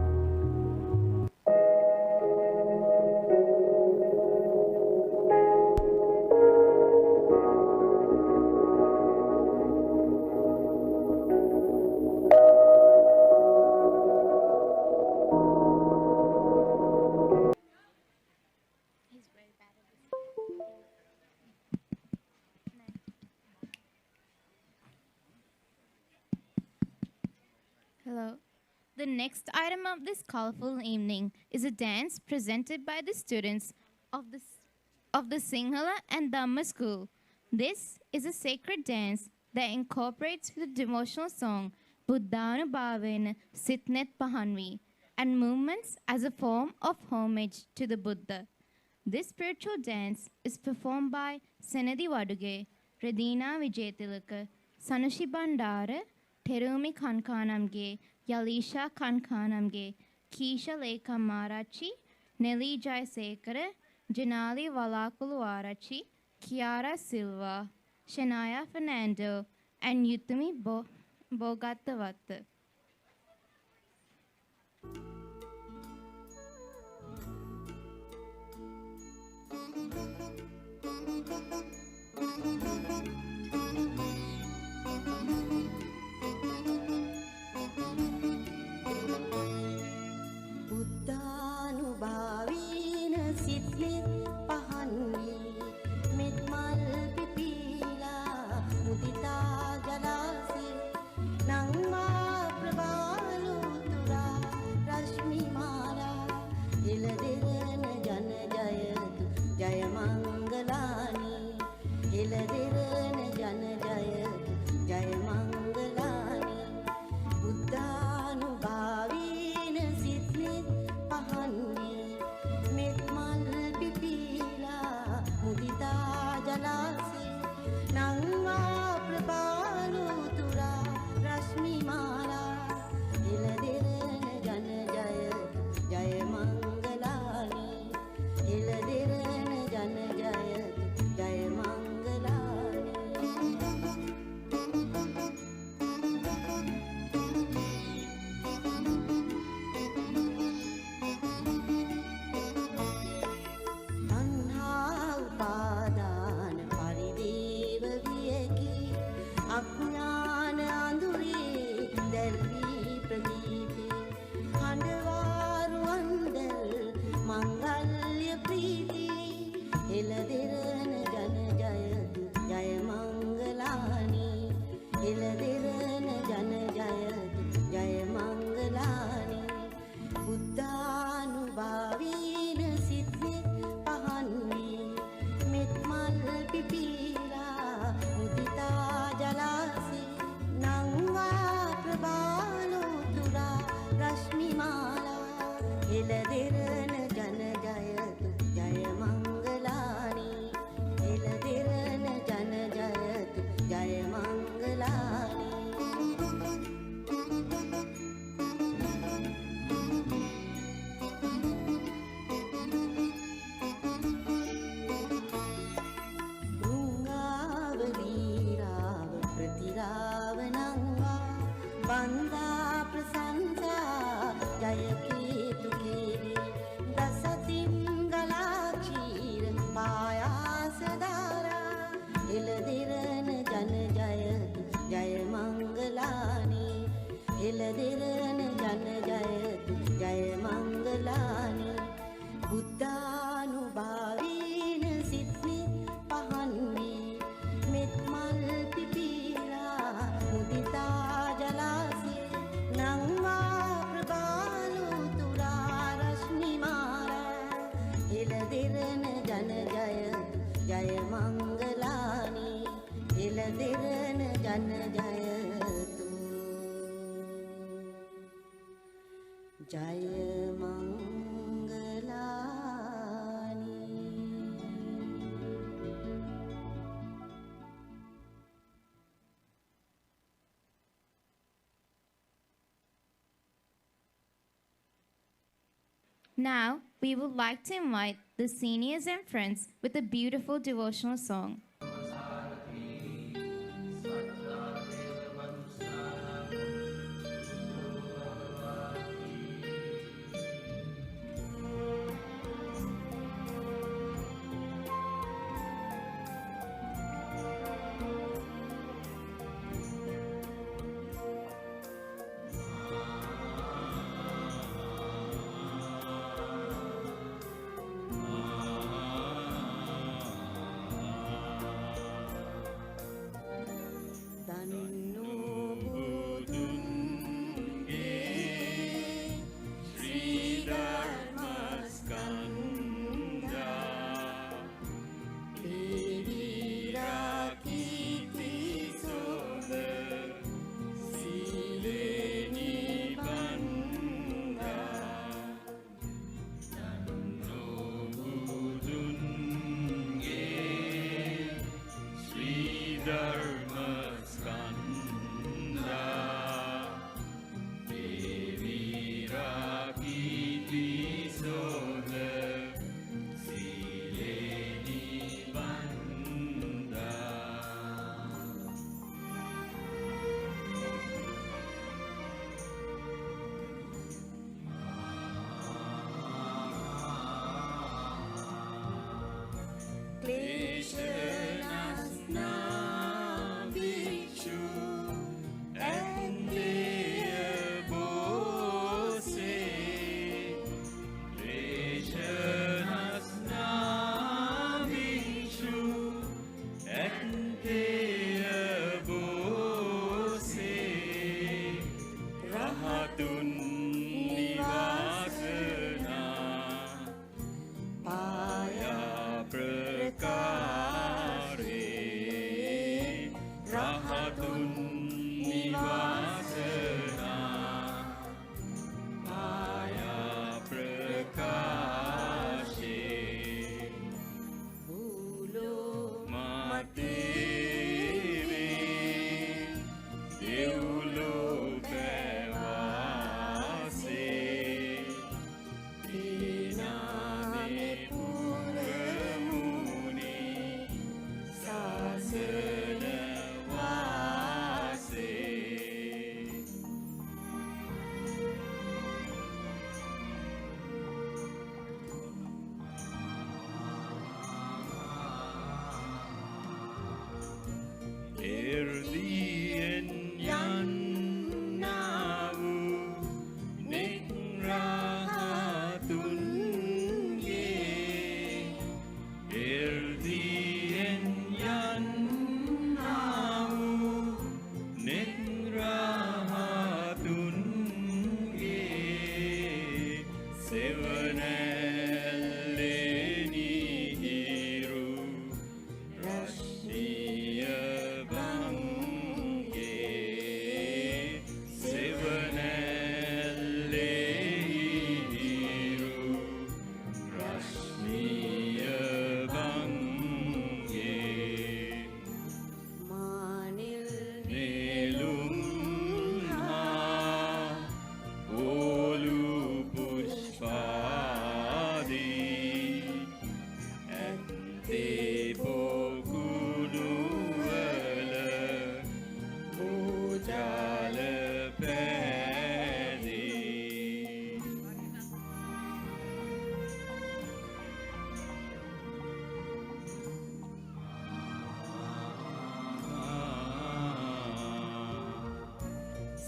Hello. The next item of this colorful evening is a dance presented by the students of the Sinhala and Dhamma school. This is a sacred dance that incorporates the devotional song Buddhanubhavena Sitnet Pahanvi and movements as a form of homage to the Buddha. This spiritual dance is performed by Senadi Waduge, Radina Vijayatilaka, Sanushi Bandara, Terumi Kankanamge, Yalisha Kankanamge, Keisha Lekha Marachi, Nelly Jaisekara, Janali Valakulu Arachi, Kiara Silva, Shania Fernando, and Yutumi Bogatavatta. Buddhanubhavena Sitnet Pahanvi Mitmal Pipila Mudita Jalasi Nangma Prabhalu Tura Rashmi Mara Iladirana Jana Jayatu Jayamangalani Iladirana Jana Jayatu Jayamangalani Buddhanubhavena Sitnet Pahanvi Mitmal Pipila Mudita Jalasi Nangma Prabhalu Tura Rashmi වන්දා ප්‍රසංසා ජය කීතු කීරි දසතින් ගලා චීර පායාස දාරා එළදිරන ජන ජයතු ජය මංගලානි එළදිරන ජන ජයතු ජය මංගලානි බුද්ධානුභාවීන සිත්නි පහන්වී මෙත් මල් පිපීලා මුදිතා ජලාසිය නංවා ප්‍රබාලු තුරා රශ්මි මාරා එළදිරන ජන ජයතු ජය මංගලානි එළදිරන ජන ජයතු ජය මංගලානි. Now, we would like to invite the seniors and friends with a beautiful devotional song.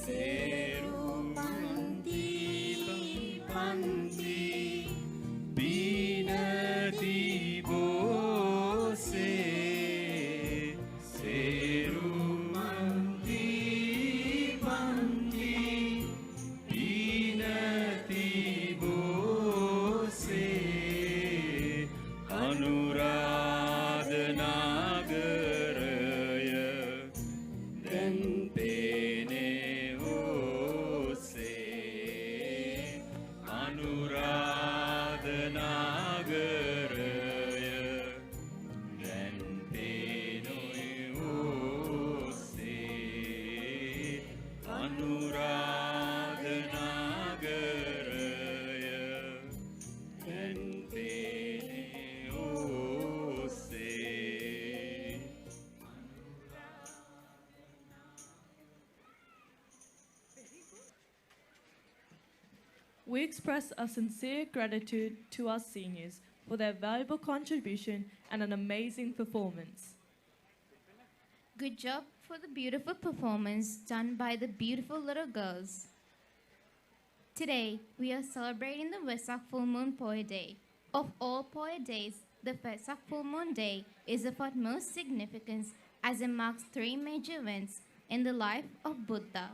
Seru panti panti Binati bose Seru panti panti Binati bose Anuradha nagaraya Dan pene hose Anuradha nagaraya Dan pene hose Anuradha nagaraya Dan pene hose We express our sincere gratitude to our seniors for their valuable contribution and an amazing performance. Good job for the beautiful performance done by the beautiful little girls. Today, we are celebrating the Vesak Full Moon Poya Day. Of all Poya days, the Vesak Full Moon Day is of utmost significance as it marks three major events in the life of Buddha.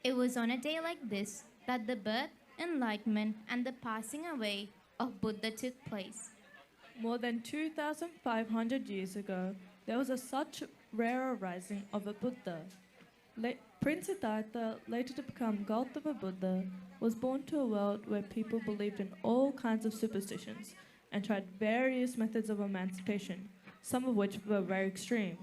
It was on a day like this that the birth, enlightenment, and the passing away of Buddha took place. More than 2,500 years ago, there was such rare rising of a Buddha. Prince Siddhartha, later to become Gautama Buddha, was born to a world where people believed in all kinds of superstitions and tried various methods of emancipation, some of which were very extreme.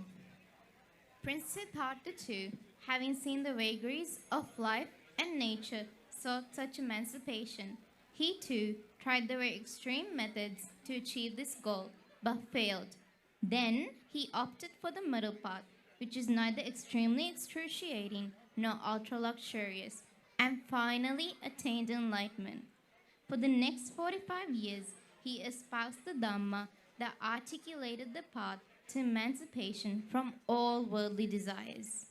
Prince Siddhartha too, having seen the vagaries of life and nature, sought such emancipation. He too tried the very extreme methods to achieve this goal, but failed. Then he opted for the middle path, which is neither extremely excruciating nor ultra luxurious, and finally attained enlightenment. For the next 45 years, he espoused the Dhamma that articulated the path to emancipation from all worldly desires,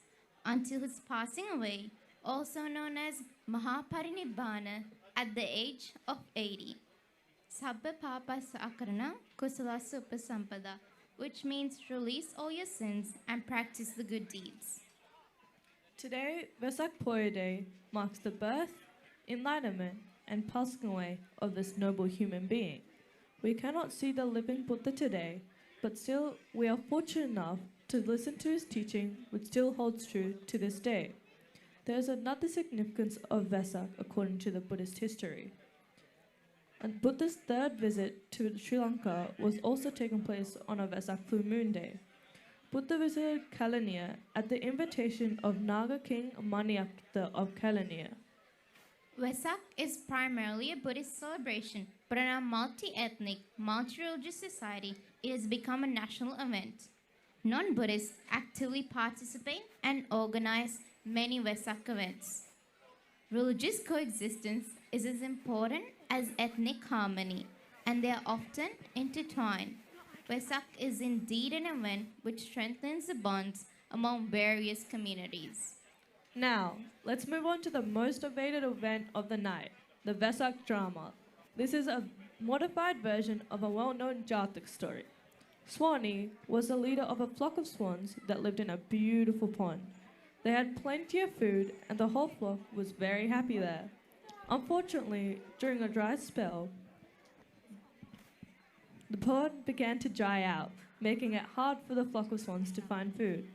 until his passing away, also known as Mahaparinibbana, at the age of 80. Sabba papas akarana kusalasa upasampada, which means release all your sins and practice the good deeds. Today, Vesak Poya Day marks the birth, enlightenment, and passing away of this noble human being. We cannot see the living Buddha today, but still we are fortunate enough to listen to his teaching, which still holds true to this day. There is another significance of Vesak according to the Buddhist history. And Buddha's third visit to Sri Lanka was also taking place on a Vesak full moon day. Buddha visited Kelaniya at the invitation of Naga King Maniakta of Kelaniya. Vesak is primarily a Buddhist celebration, but in our multi-ethnic, multi-religious society, it has become a national event. Non-Buddhists actively participate and organize many Vesak events. Religious coexistence is as important as ethnic harmony, and they are often intertwined. Vesak is indeed an event which strengthens the bonds among various communities. Now, let's move on to the most awaited event of the night, the Vesak drama. This is a modified version of a well-known Jatak story. Swanee was the leader of a flock of swans that lived in a beautiful pond. They had plenty of food, and the whole flock was very happy there. Unfortunately, during a dry spell, the pond began to dry out, making it hard for the flock of swans to find food.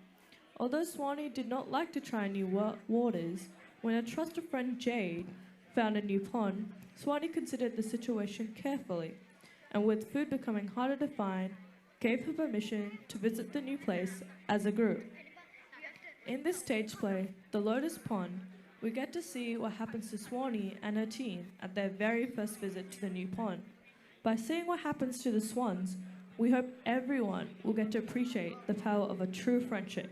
Although Swanee did not like to try new waters, when a trusted friend Jade found a new pond, Swanee considered the situation carefully, and with food becoming harder to find, gave her permission to visit the new place as a group. In this stage play, The Lotus Pond, we get to see what happens to Swanee and her team at their very first visit to the new pond. By seeing what happens to the swans, we hope everyone will get to appreciate the power of a true friendship.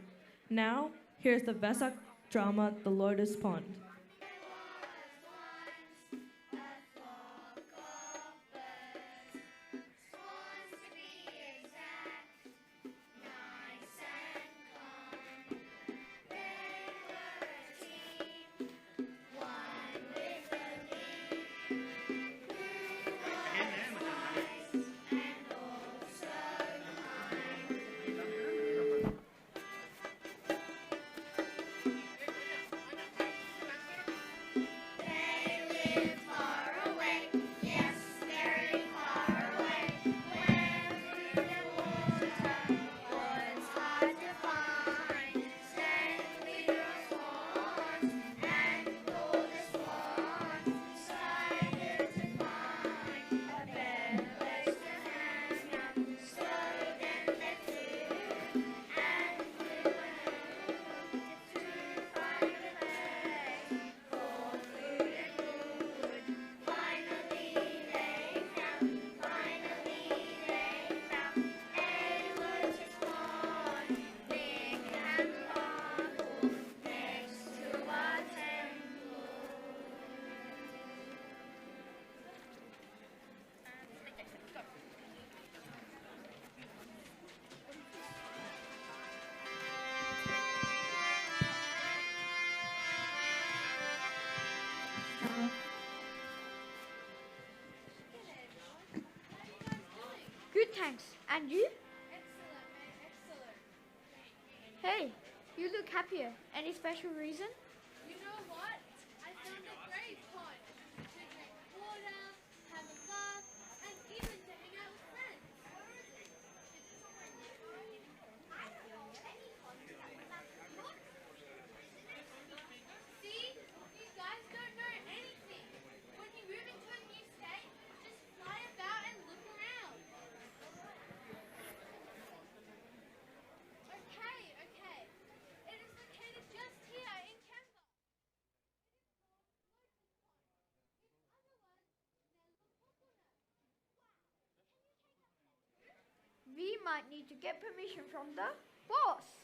Now, here's the Vesak drama, The Lotus Pond. Good, thanks. And you? Excellent, mate, excellent. Hey, you look happier. Any special reason? You know what? I found a great pond to drink water, have a bath, and even to hang out with friends. See? You guys don't know anything. When you move into a new state, just fly about and look around. Okay, okay. It is located just here in Canberra. We might need to get permission from the boss.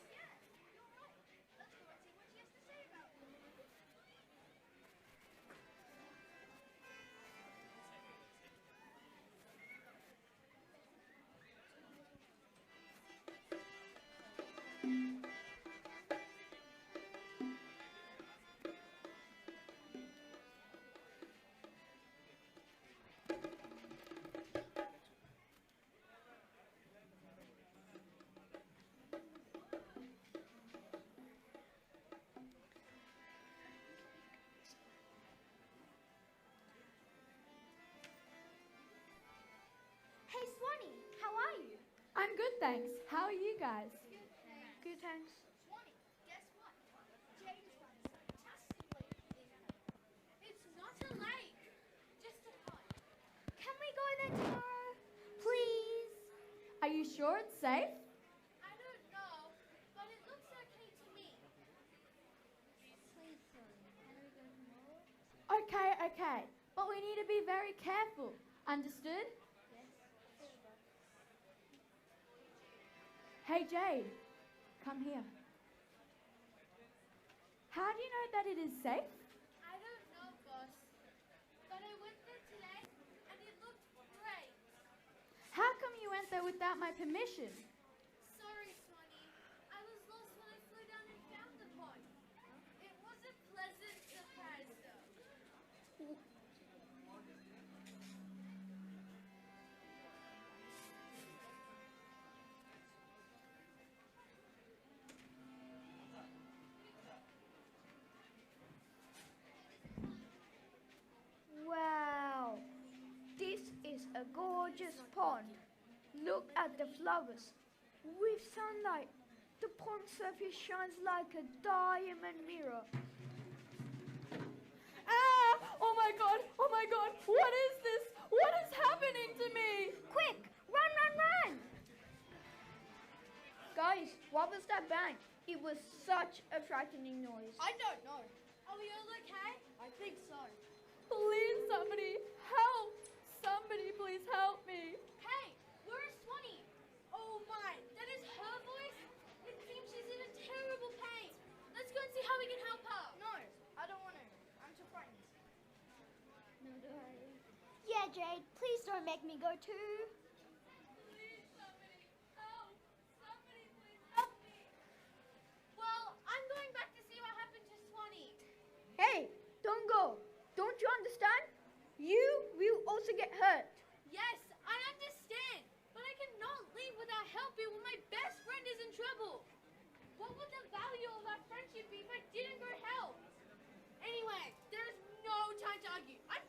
Hey, Swanee, how are you? I'm good, thanks. How are you guys? Good, thanks. Swanee, guess what? Jade has found a fantastic lake in Canberra. It's not a lake, just a pond. Can we go there tomorrow? Please? Are you sure it's safe? I don't know, but it looks okay to me. Please, Swanee, can we go tomorrow? Okay, okay. But we need to be very careful. Understood? Hey, Jade. Come here. How do you know that it is safe? I don't know, boss, but I went there today and it looked great. How come you went there without my permission? Sorry, Swanee. I was lost when I flew down and found the pond. It was a pleasant surprise, though. Wow, this is a gorgeous pond. Look at the flowers. With sunlight, the pond surface shines like a diamond mirror. Ah! Oh my god! Oh my god! What is this? What is happening to me? Quick, run, run, run! Guys, what was that bang? It was such a frightening noise. I don't know. Are we all okay? I think so. Please, somebody, help! Somebody, please help me. Hey, where is Swanee? Oh my, that is her voice? It seems she's in a terrible pain. Let's go and see how we can help her. No, I don't want to. I'm too frightened. No, do I? Yeah, Jade, please don't make me go too. Please, somebody, help. Somebody, please help me. Well, I'm going back to see what happened to Swanee. Hey, don't go. Don't you understand? You will also get hurt. Yes, I understand, but I cannot leave without helping when my best friend is in trouble. What would the value of our friendship be if I didn't go help? Anyway, there's no time to argue. I'm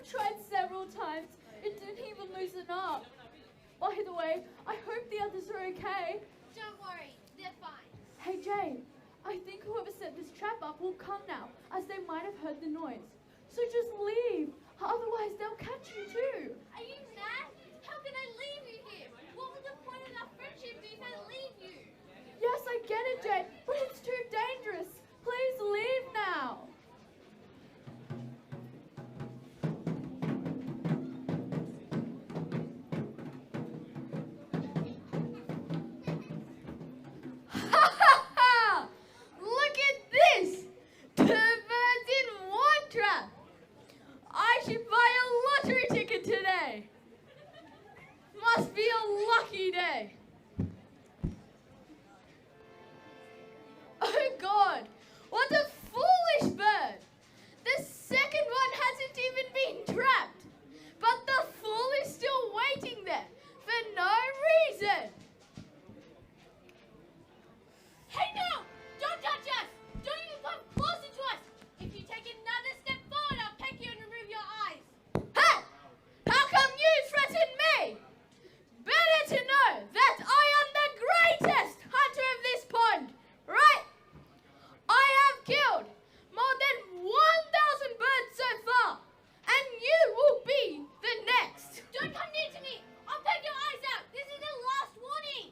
tried several times. It didn't even loosen up. By the way, I hope the others are okay. Don't worry, they're fine. Hey Jay, I think whoever set this trap up will come now, as they might have heard the noise. So just leave, otherwise they'll catch you too. Are you mad? How can I leave you here? What would the point of our friendship be if I leave you? Yes, I get it, Jay, but it's too dangerous. Please leave now. Look at this! Two birds in one trap! I should buy a lottery ticket today! Must be a lucky day! Oh God! What a foolish bird! The second one hasn't even been trapped! But the fool is still waiting there for no reason! Hey no! Don't touch us! Don't even come closer to us! If you take another step forward, I'll peck you and remove your eyes. Hey! How come you threaten me? Better to know that I am the greatest hunter of this pond, right? I have killed more than 1,000 birds so far, and you will be the next. Don't come near to me! I'll peck your eyes out! This is the last warning!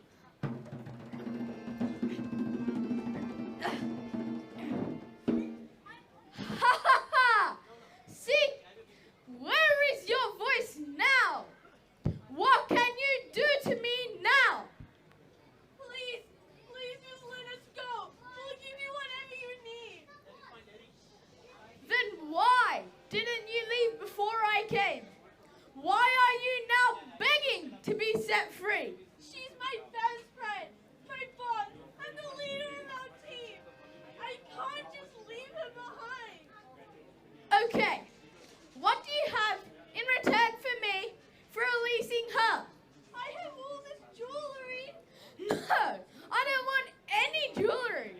Ha ha ha! See? Where is your voice now? What can you do to me now? Please, please just let us go. We'll give you whatever you need. Then why didn't you leave before I came? Why are you now begging to be set free? She's my best friend, my boss, and the leader of our team. I can't just leave her behind. Okay, what do you have in return for me for releasing her? I have all this jewelry. No, I don't want any jewelry.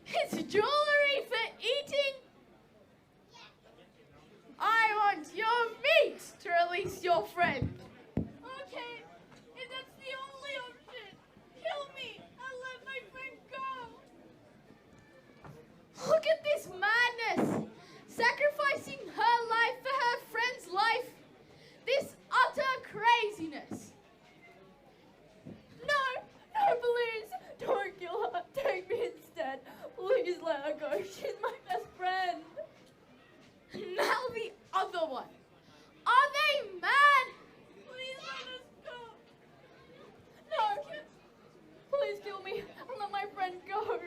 It's jewelry for eating. I want your meat to release your friend. Okay, if that's the only option, kill me and let my friend go. Look at this madness! Sacrificing her life for her friend's life. This utter craziness. No, please, don't kill her. Take me instead. Please let her go. She's my best friend. Now the other one. Are they mad? Please let us go. No, please kill me and let my friend go.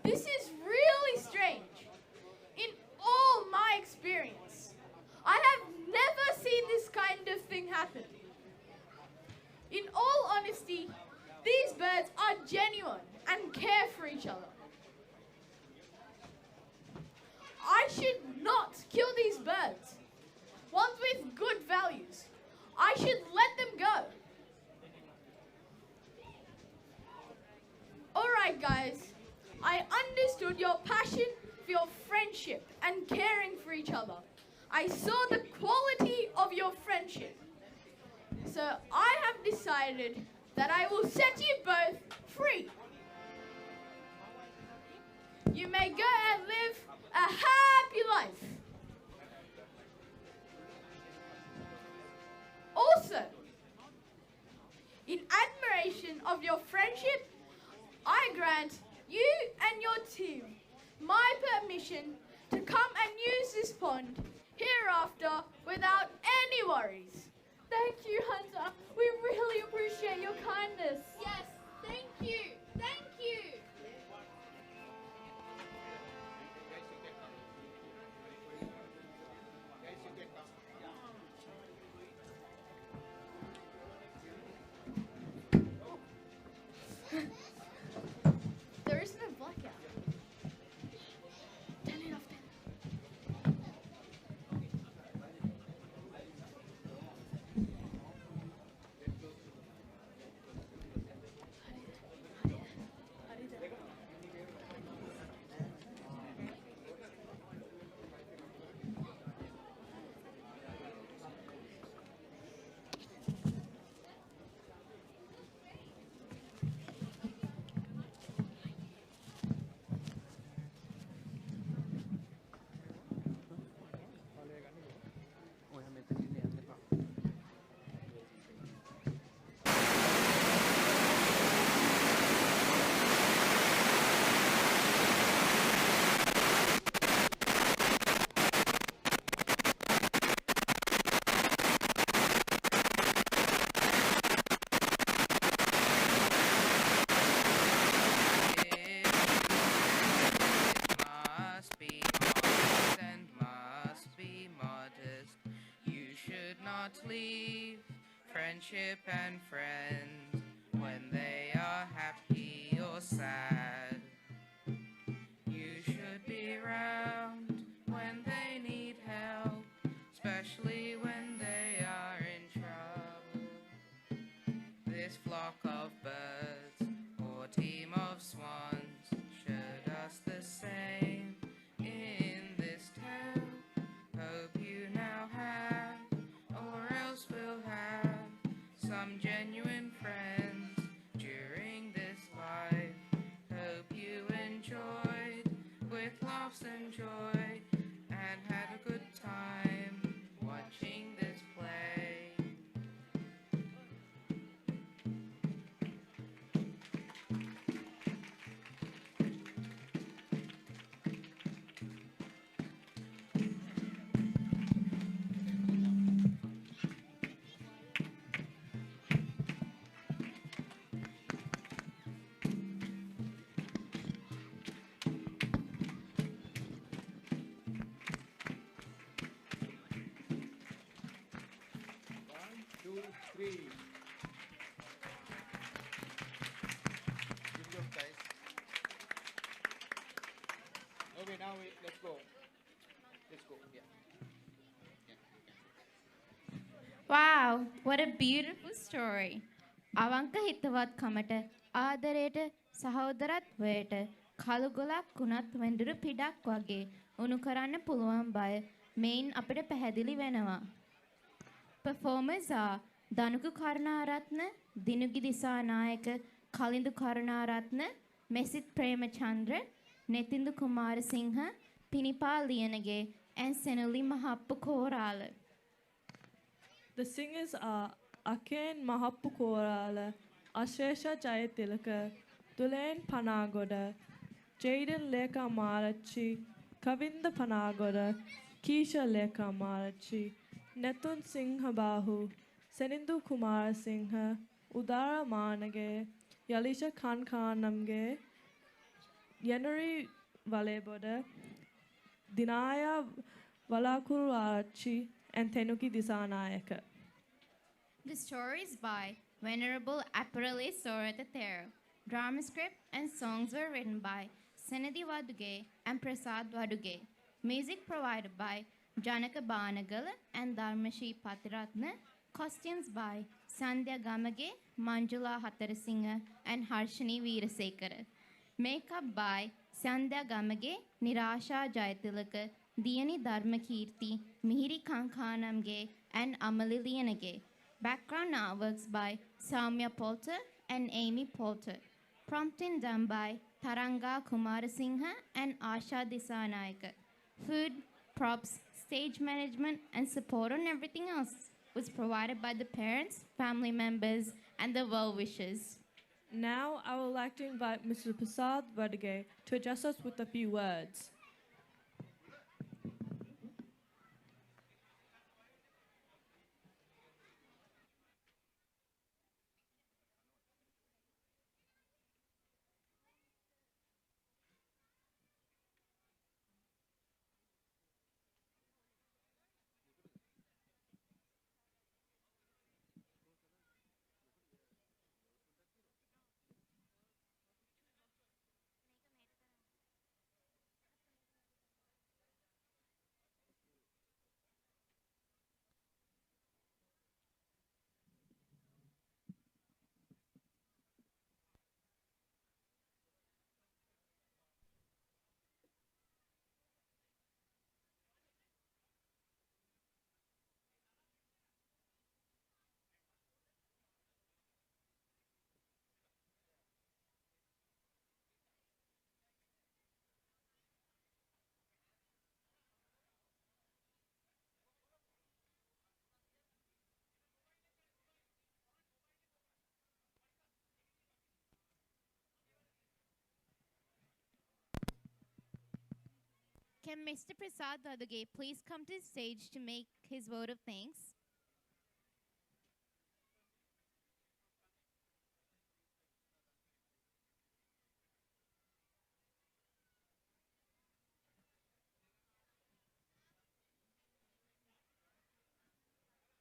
This is really strange. In all my experience, I have never seen this kind of thing happen. In all honesty, these birds are genuine and care for each other. I should not kill these birds. Ones with good values. I should let them go. Alright guys, I understood your passion for your friendship and caring for each other. I saw the quality of your friendship. So I have decided that I will set you both free. You may go and live a happy life. Also, in admiration of your friendship, I grant you and your team my permission to come and use this pond hereafter without any worries. Thank you, Hunter. We really appreciate your kindness. Yes, thank you. Thank you. There is no blackout. Turn it off then. not leave friendship and friends when they are happy or sad. You should be around when they need help, especially when they are in trouble. This flock of birds or team of swans showed us the same in this tale. Hope you now have, or else will have, some genuine friends during this life. Hope you enjoyed with laughs and joy and had a good time watching this play. One, two, three. Good job, guys. Okay, now let's go. Let's go. Yeah. Wow, what a beautiful story. අවංක හිතවත්කමට ආදරයට සහෝදරත්වයට කළු ගොලක් වුණත් වෙඬුරු පිටක් වගේ උණු කරන්න පුළුවන් බය මේන් අපිට පැහැදිලි වෙනවා. Performers are Danuku Karunaratne, Dinugi Disanayaka, Kalindu Karunaratne, Mesit Premachandra, Netindu Kumar Singha, Pinipal Lianage, and Senuli Mahappu Korala. The singers are Aken Mahappu Korala, Ashesha Jayatilaka, Dulain Panagoda, Jaden Leka Marachi, Kavinda Panagoda, Keisha Leka Marachi, Netun Singha Bahu, Senindu Kumar Singha, Udara Manage, Yalisha Kankanamge, Yenari Valeboda, Dinaya Valakuru Archi, and Tenuki Disanayaka. The story is by Venerable Apparale Soratatero. Drama script and songs were written by Senadi Vaduge and Prasad Vaduge. Music provided by Janaka Banagala and Dharmashi Patiratna. Costumes by Sandhya Gamage, Manjula Hatarasinga, and Harshini Veerasekara. Makeup by Sandhya Gamage, Nirasha Jayatilaka, Diyani Dharmakirti, Mihiri Kankhanamge, and Amali Lianage. Background artworks by Soumya Polter and Amy Polter. Prompting done by Taranga Kumarasinghe and Asha Disanayaka. Food, props, stage management, and support on everything else was provided by the parents, family members, and the well-wishers. Now I would like to invite Mr. Prasad Vadige to address us with a few words. Can Mr. Prasad Vaduge please come to the stage to make his vote of thanks?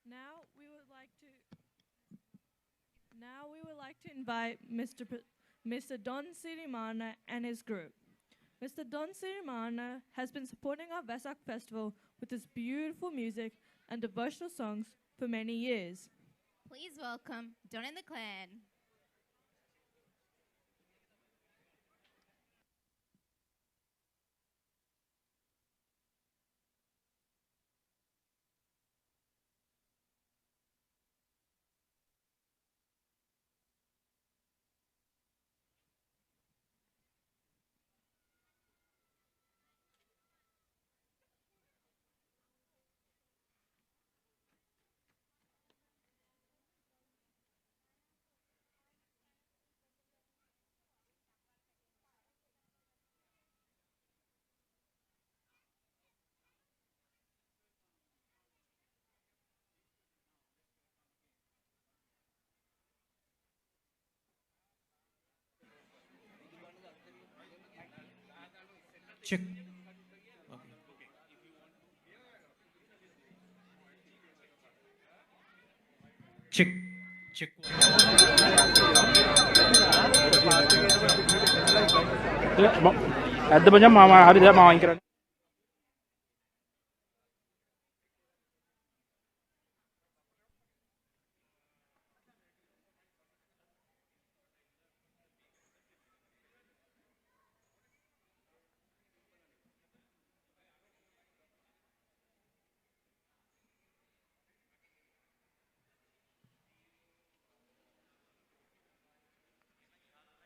Now like to invite Mr. Don Sirimana and his group. Mr. Don Sirimana has been supporting our Vesak festival with his beautiful music and devotional songs for many years. Please welcome Don and the Clan. Check. Check. Check. ඇද්ද බං මාම හරිද මාව අයින් කරන්න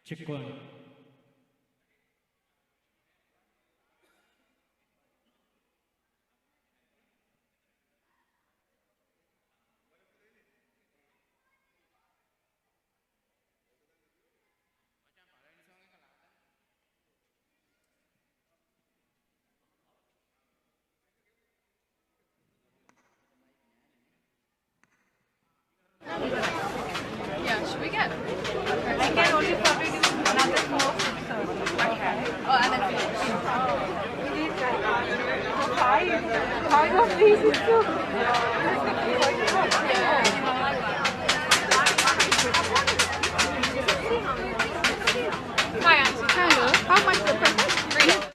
Check one. Yeah, should we get? I can only probably do another 4. Okay. Oh, and then finish. We need 5 of these is too. My answer. How much the price? 3.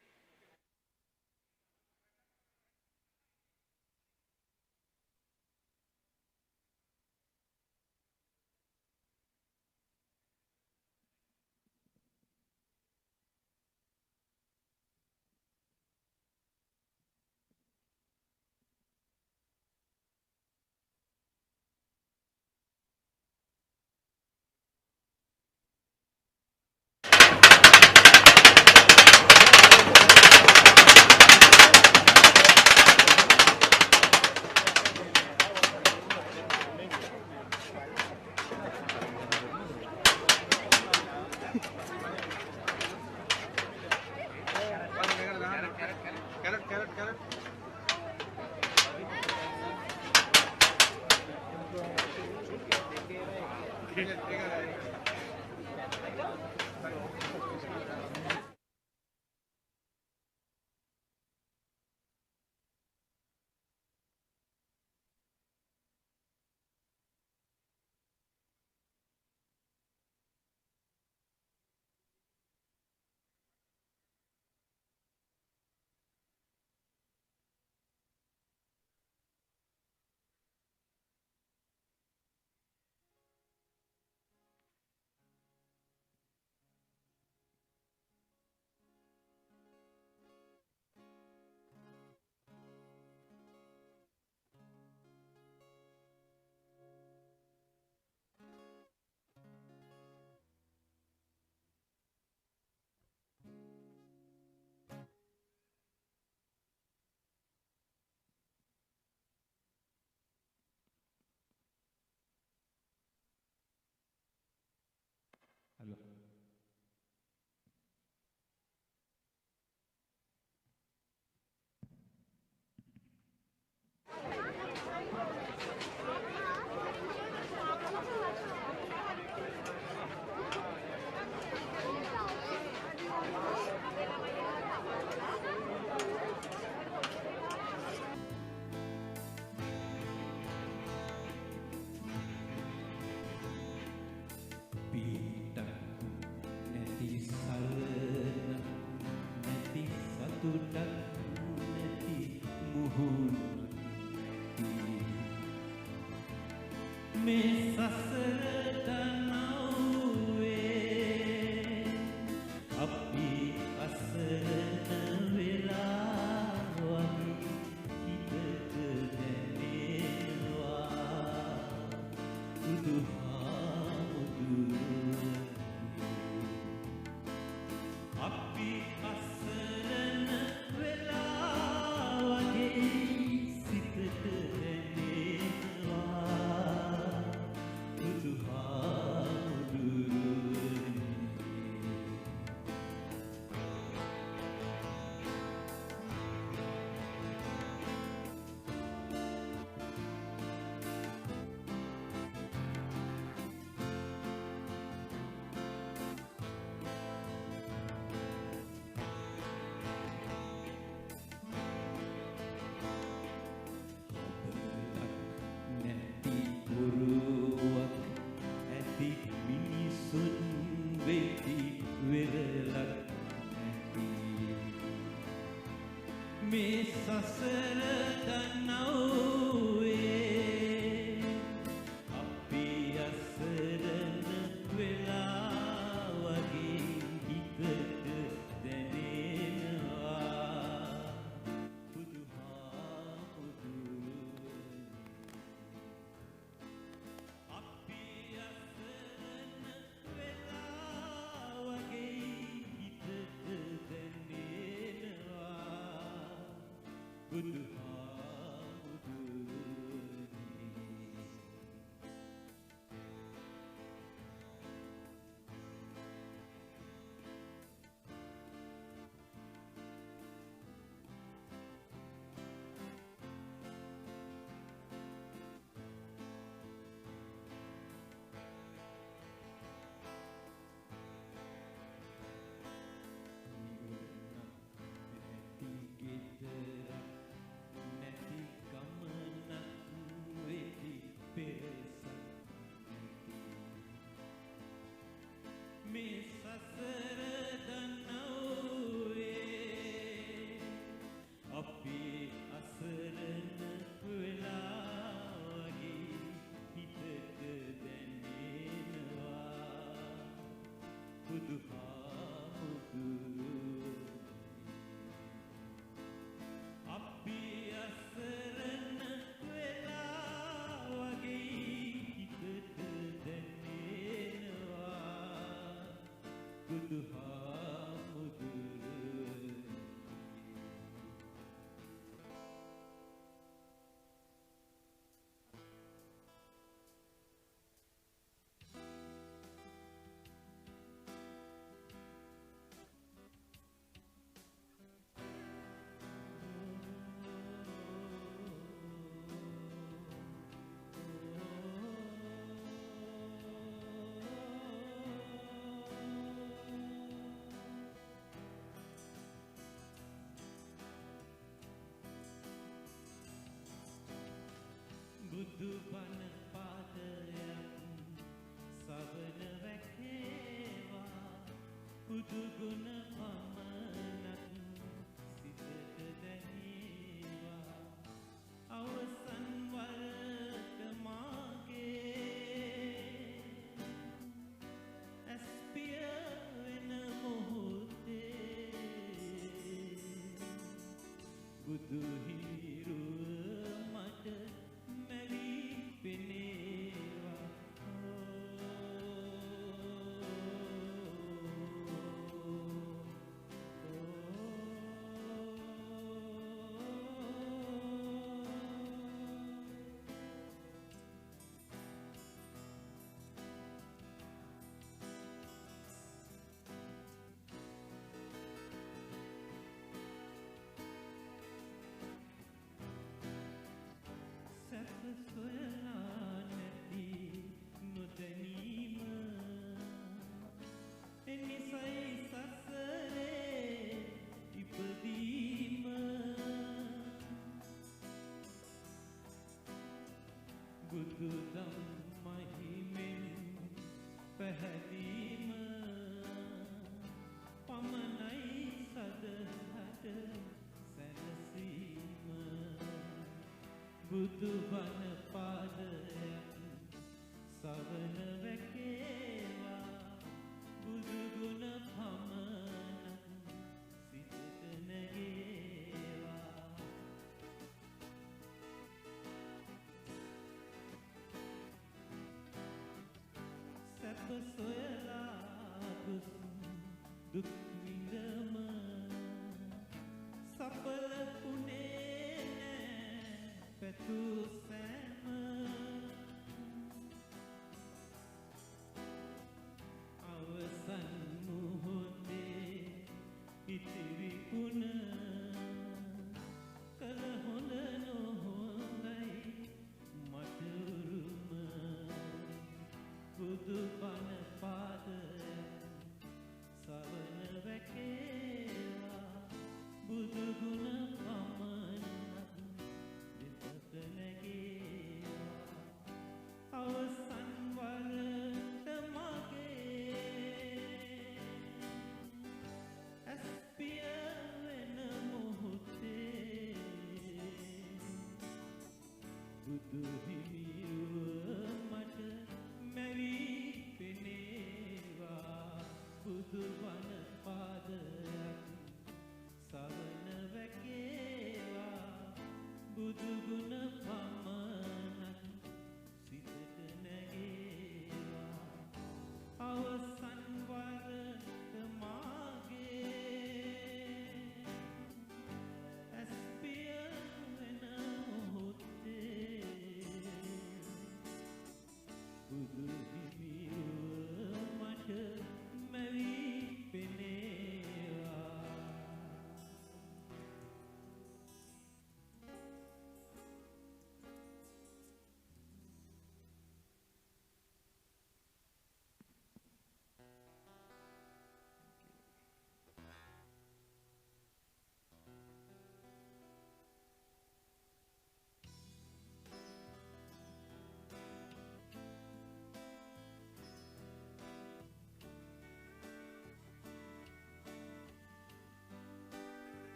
බුදු බණ පාදයක්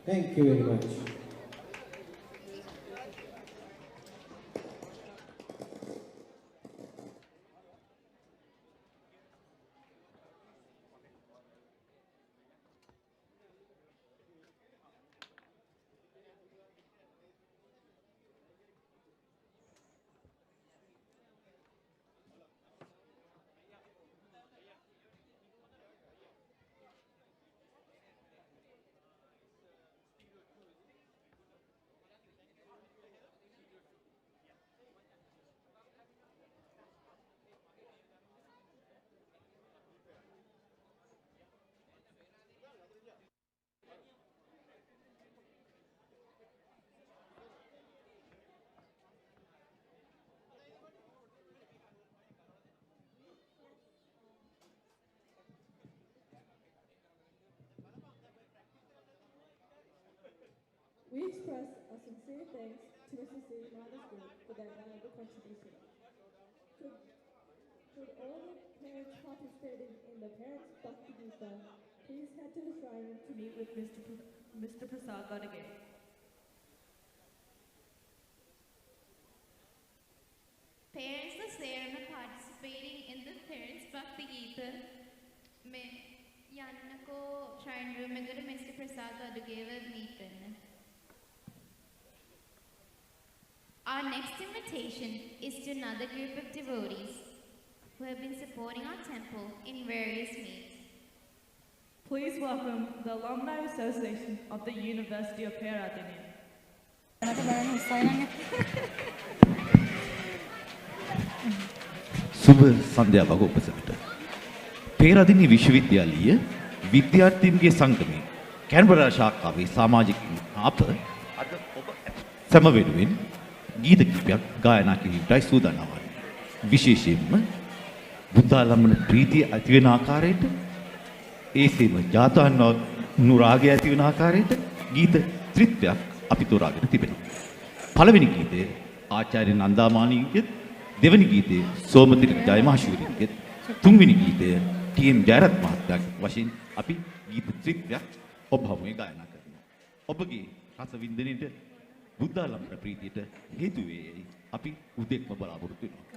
Thank you very much. We express our sincere thanks to Mrs. C. Group for their valuable contribution. Could all the parents participating in the Parents Bhakti Gita please head to the shrine to meet with Mr. Prasad Vadage. Parents are there and participating in the Parents Bhakti Gita. Yannako shrine room eකට Mr. Prasad Vadage meet වෙන්න. Our next invitation is to another group of devotees who have been supporting our temple in various means. Please welcome the Alumni Association of the University of Peradeniya. සුබ සන්ධ්‍යාවක් ඔබ සැමට. Peradeniya විශ්වවිද්‍යාලීය විද්‍යාර්ථීන්ගේ සංගමයේ Canberra ශාඛාවේ සමාජිකින් අප අද ඔබ සැම වෙනුවෙන් ගීත කිහිපයක් ගායනා කිරීමටයි සූදානම් වන්නේ. විශේෂයෙන්ම බුද්ධාලම්බන ප්‍රීතිය ඇති වෙන ආකාරයට ඒසෙම ජාතානුරාගය ඇති වෙන ආකාරයට ගීත ත්‍රිත්වයක් අපි තෝරාගෙන තිබෙනවා. පළවෙනි ගීතය ආචාර්ය නන්දාමාණීගේ, දෙවැනි ගීතය සෝමතිලක ජයමහශූරියගේ, තුන්වෙනි ගීතය ටී.එම්. ජයරත් මහත්තයාගේ වශයෙන් අපි ගීත ත්‍රිත්වයක් ඔබ හමුවේ ගායනා කරනවා. ඔබගේ රස වින්දනයේට බුද්ධාලම්බන ප්‍රීතියට හේතු වේයි අපි උදෙක්ම බලාපොරොත්තු වෙනවා.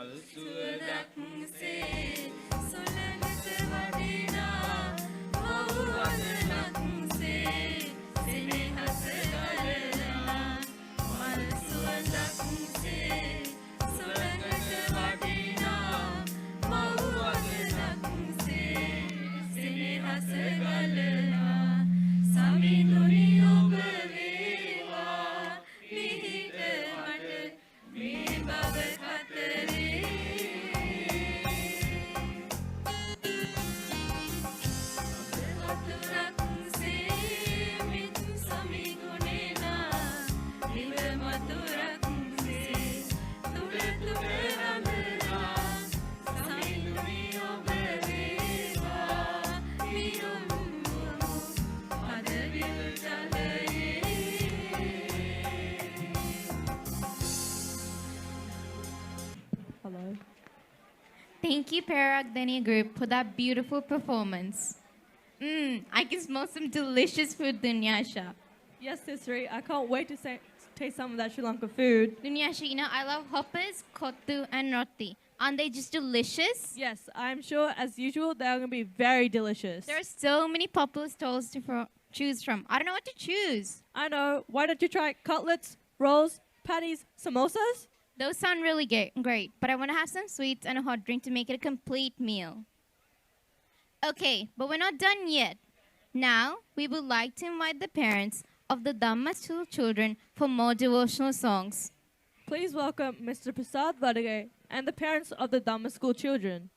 මල් සුවඳක්සේ සොළඟට වඩිනා මව් වදනක්සේ සෙනෙහස ගලනා මල් සුවඳක්සේ සොළඟට වඩිනා මව් වදනක්සේ සෙනෙහස ගලනා සමිඳුනි ඔබ වේවා නිහිට මට මේ බව කතරේ වතුරක්සේ මිත් සමිඳුනේනා නිව මතුරක්සේ තුල තුල රඳනා සමිඳුනි ඔබ වේවා මියුම් පදවිල් ජලයේ Hello. Thank you, Paragdenia Group, for that beautiful performance. I can smell some delicious food, Dunyasha. Yes, Tisri, I can't wait to taste some of that Sri Lanka food. Dunyasha, you know, I love hoppers, kottu, and roti. Aren't they just delicious? Yes, I'm sure, as usual, they're going to be very delicious. There are so many popular stalls to choose from. I don't know what to choose. I know. Why don't you try cutlets, rolls, patties, samosas? Those sound really great, but I want to have some sweets and a hot drink to make it a complete meal. Okay, but we're not done yet. Now, we would like to invite the parents of the Dhamma school children for more devotional songs. Please welcome Mr. Prasad Vadage and the parents of the Dhamma school children.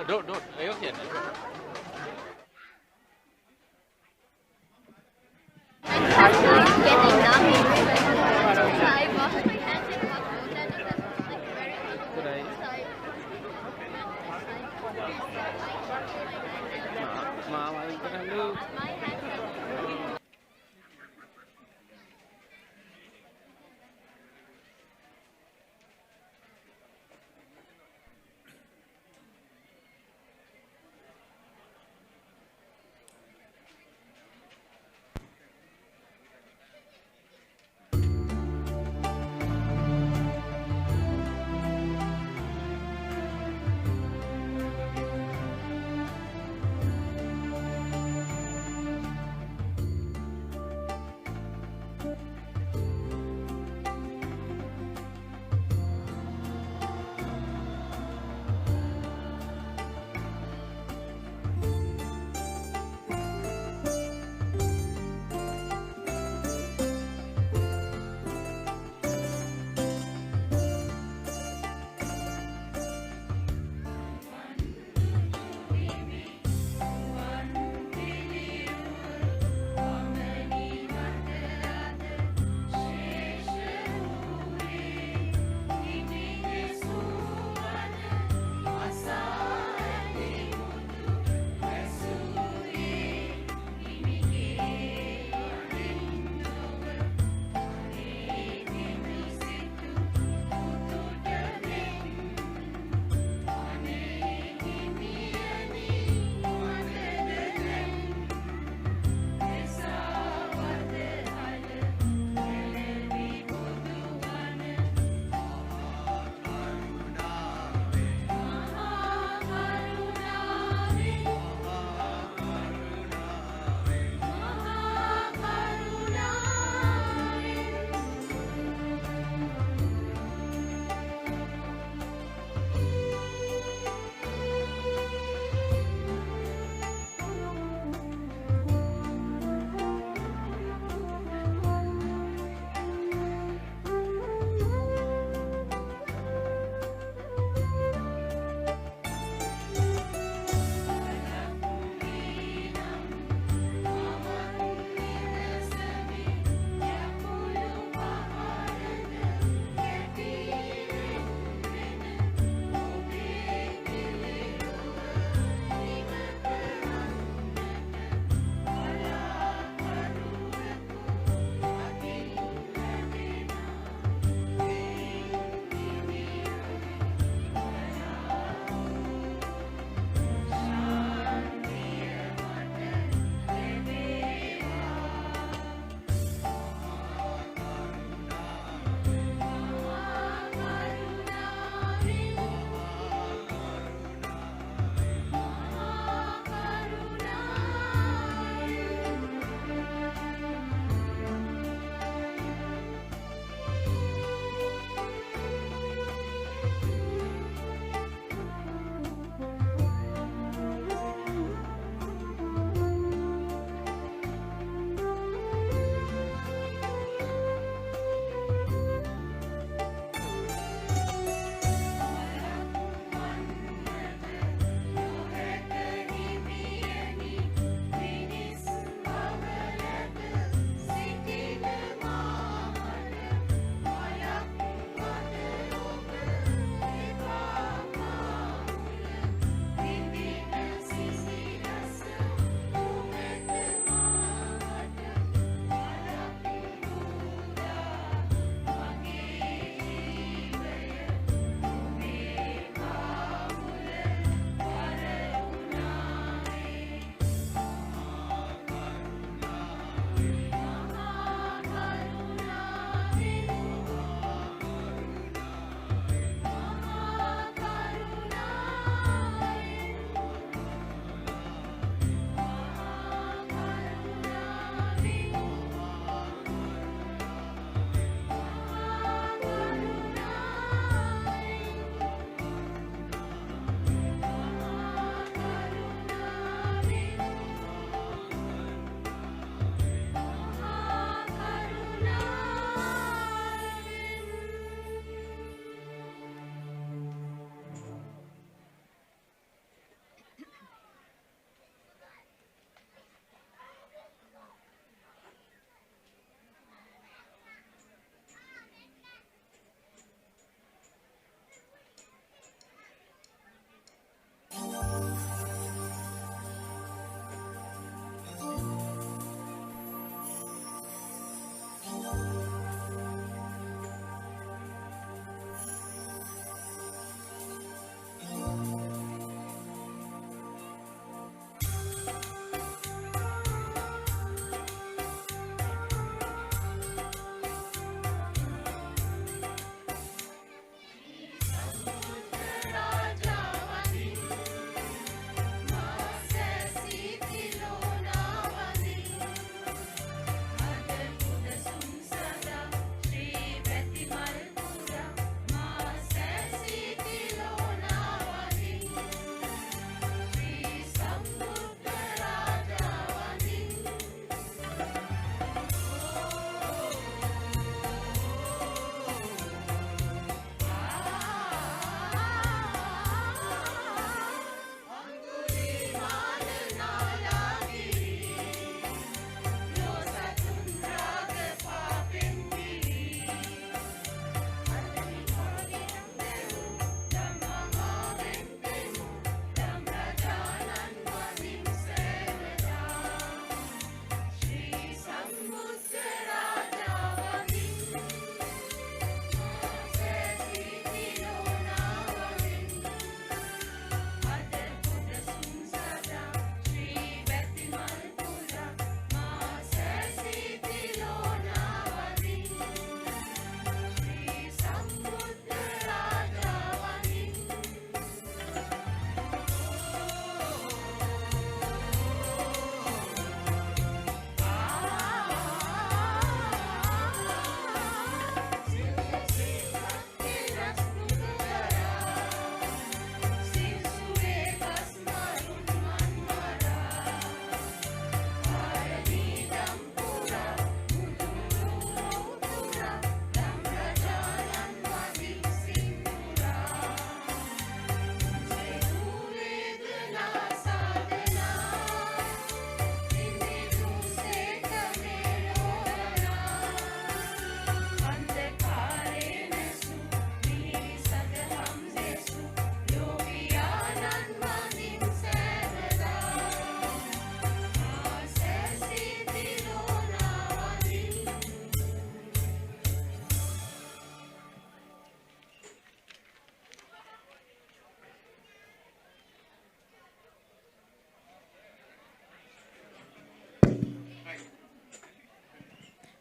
Don't. ඒක කියන්නේ.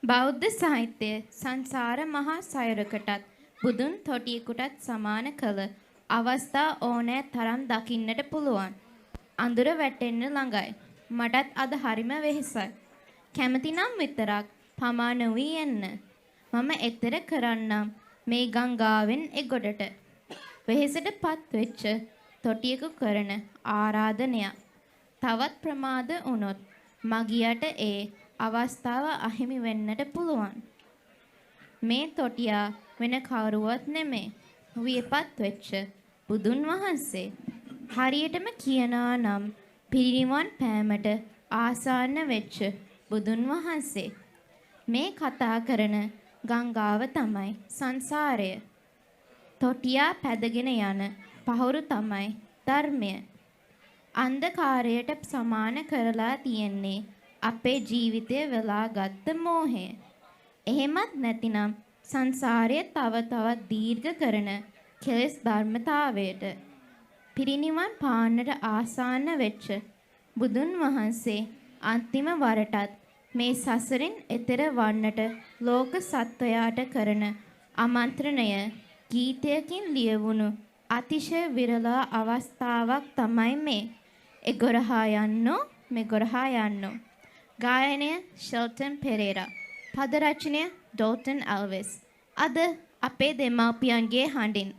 බෞද්ධ සාහිත්‍යය සංසාර මහා සයුරකටත් බුදුන් තොටියෙකුටත් සමාන කළ අවස්ථා ඕනෑ තරම් දකින්නට පුළුවන්. අඳුර වැටෙන්න ළඟයි. මටත් අද හරිම වෙහෙසයි. කැමතිනම් විතරක් පමා නොවී එන්න. මම එතර කරන්නම් මේ ගංගාවෙන් එගොඩට. වෙහෙසට පත් වෙච්ච තොටියෙකු කරන ආරාධනයක්. තවත් ප්‍රමාද වුණොත් මගියට ඒ අවස්ථාව අහිමි වෙන්නට පුළුවන්. මේ තොටියා වෙන කවුරුවත් නෙමේ. වියපත් වෙච්ච බුදුන් වහන්සේ. හරියටම කියනවා නම් පිරිනිවන් පෑමට ආසන්න වෙච්ච බුදුන් වහන්සේ. මේ කතා කරන ගංගාව තමයි සංසාරය. තොටියා පැදගෙන යන පහුරු තමයි ධර්මය. අන්ධකාරයට සමාන කරලා තියෙන්නේ අපේ ජීවිතය වෙලා ගත්ත මෝහය. එහෙමත් නැතිනම් සංසාරය තව තවත් දීර්ඝ කරන කෙලෙස් ධර්මතාවයට. පිරිනිවන් පාන්නට ආසන්න වෙච්ච බුදුන් වහන්සේ අන්තිම වරටත් මේ සසරින් එතෙර වන්නට ලෝක සත්වයාට කරන ආමන්ත්‍රණය ගීතයකින් ලියවුණු අතිශය විරල අවස්ථාවක් තමයි මේ. එගොරහා යන්නෝ මෙගොරහා යන්නෝ. ගායනය ෂෙල්ටන් පෙරේරා. පද රචනය ඩෝල්ටන් ඇල්විස්. අද අපේ දෙමාපියන්ගේ හඬින්.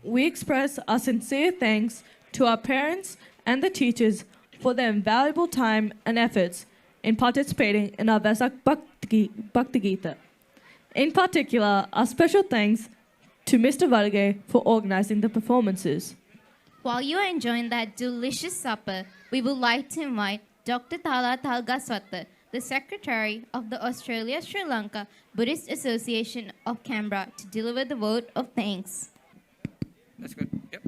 we express our sincere thanks to our parents and the teachers for their invaluable time and efforts in participating in our Vesak Bhakti Gita. In particular, our special thanks to Mr. Varge for organizing the performances. While you are enjoying that delicious supper, we would like to invite Dr. Thala Talgaswata, the Secretary of the Australia-Sri Lanka Buddhist Association of Canberra, to deliver the vote of thanks. That's good. Yep.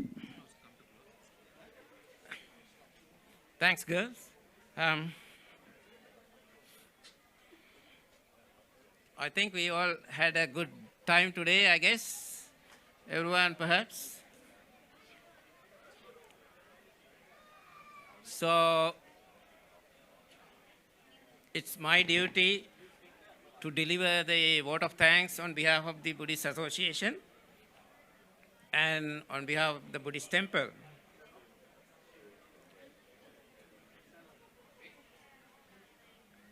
Thanks, girls. I think we all had a good time today, I guess. Everyone, perhaps. So, it's my duty to deliver the vote of thanks on behalf of the Buddhist Association and on behalf of the Buddhist Temple.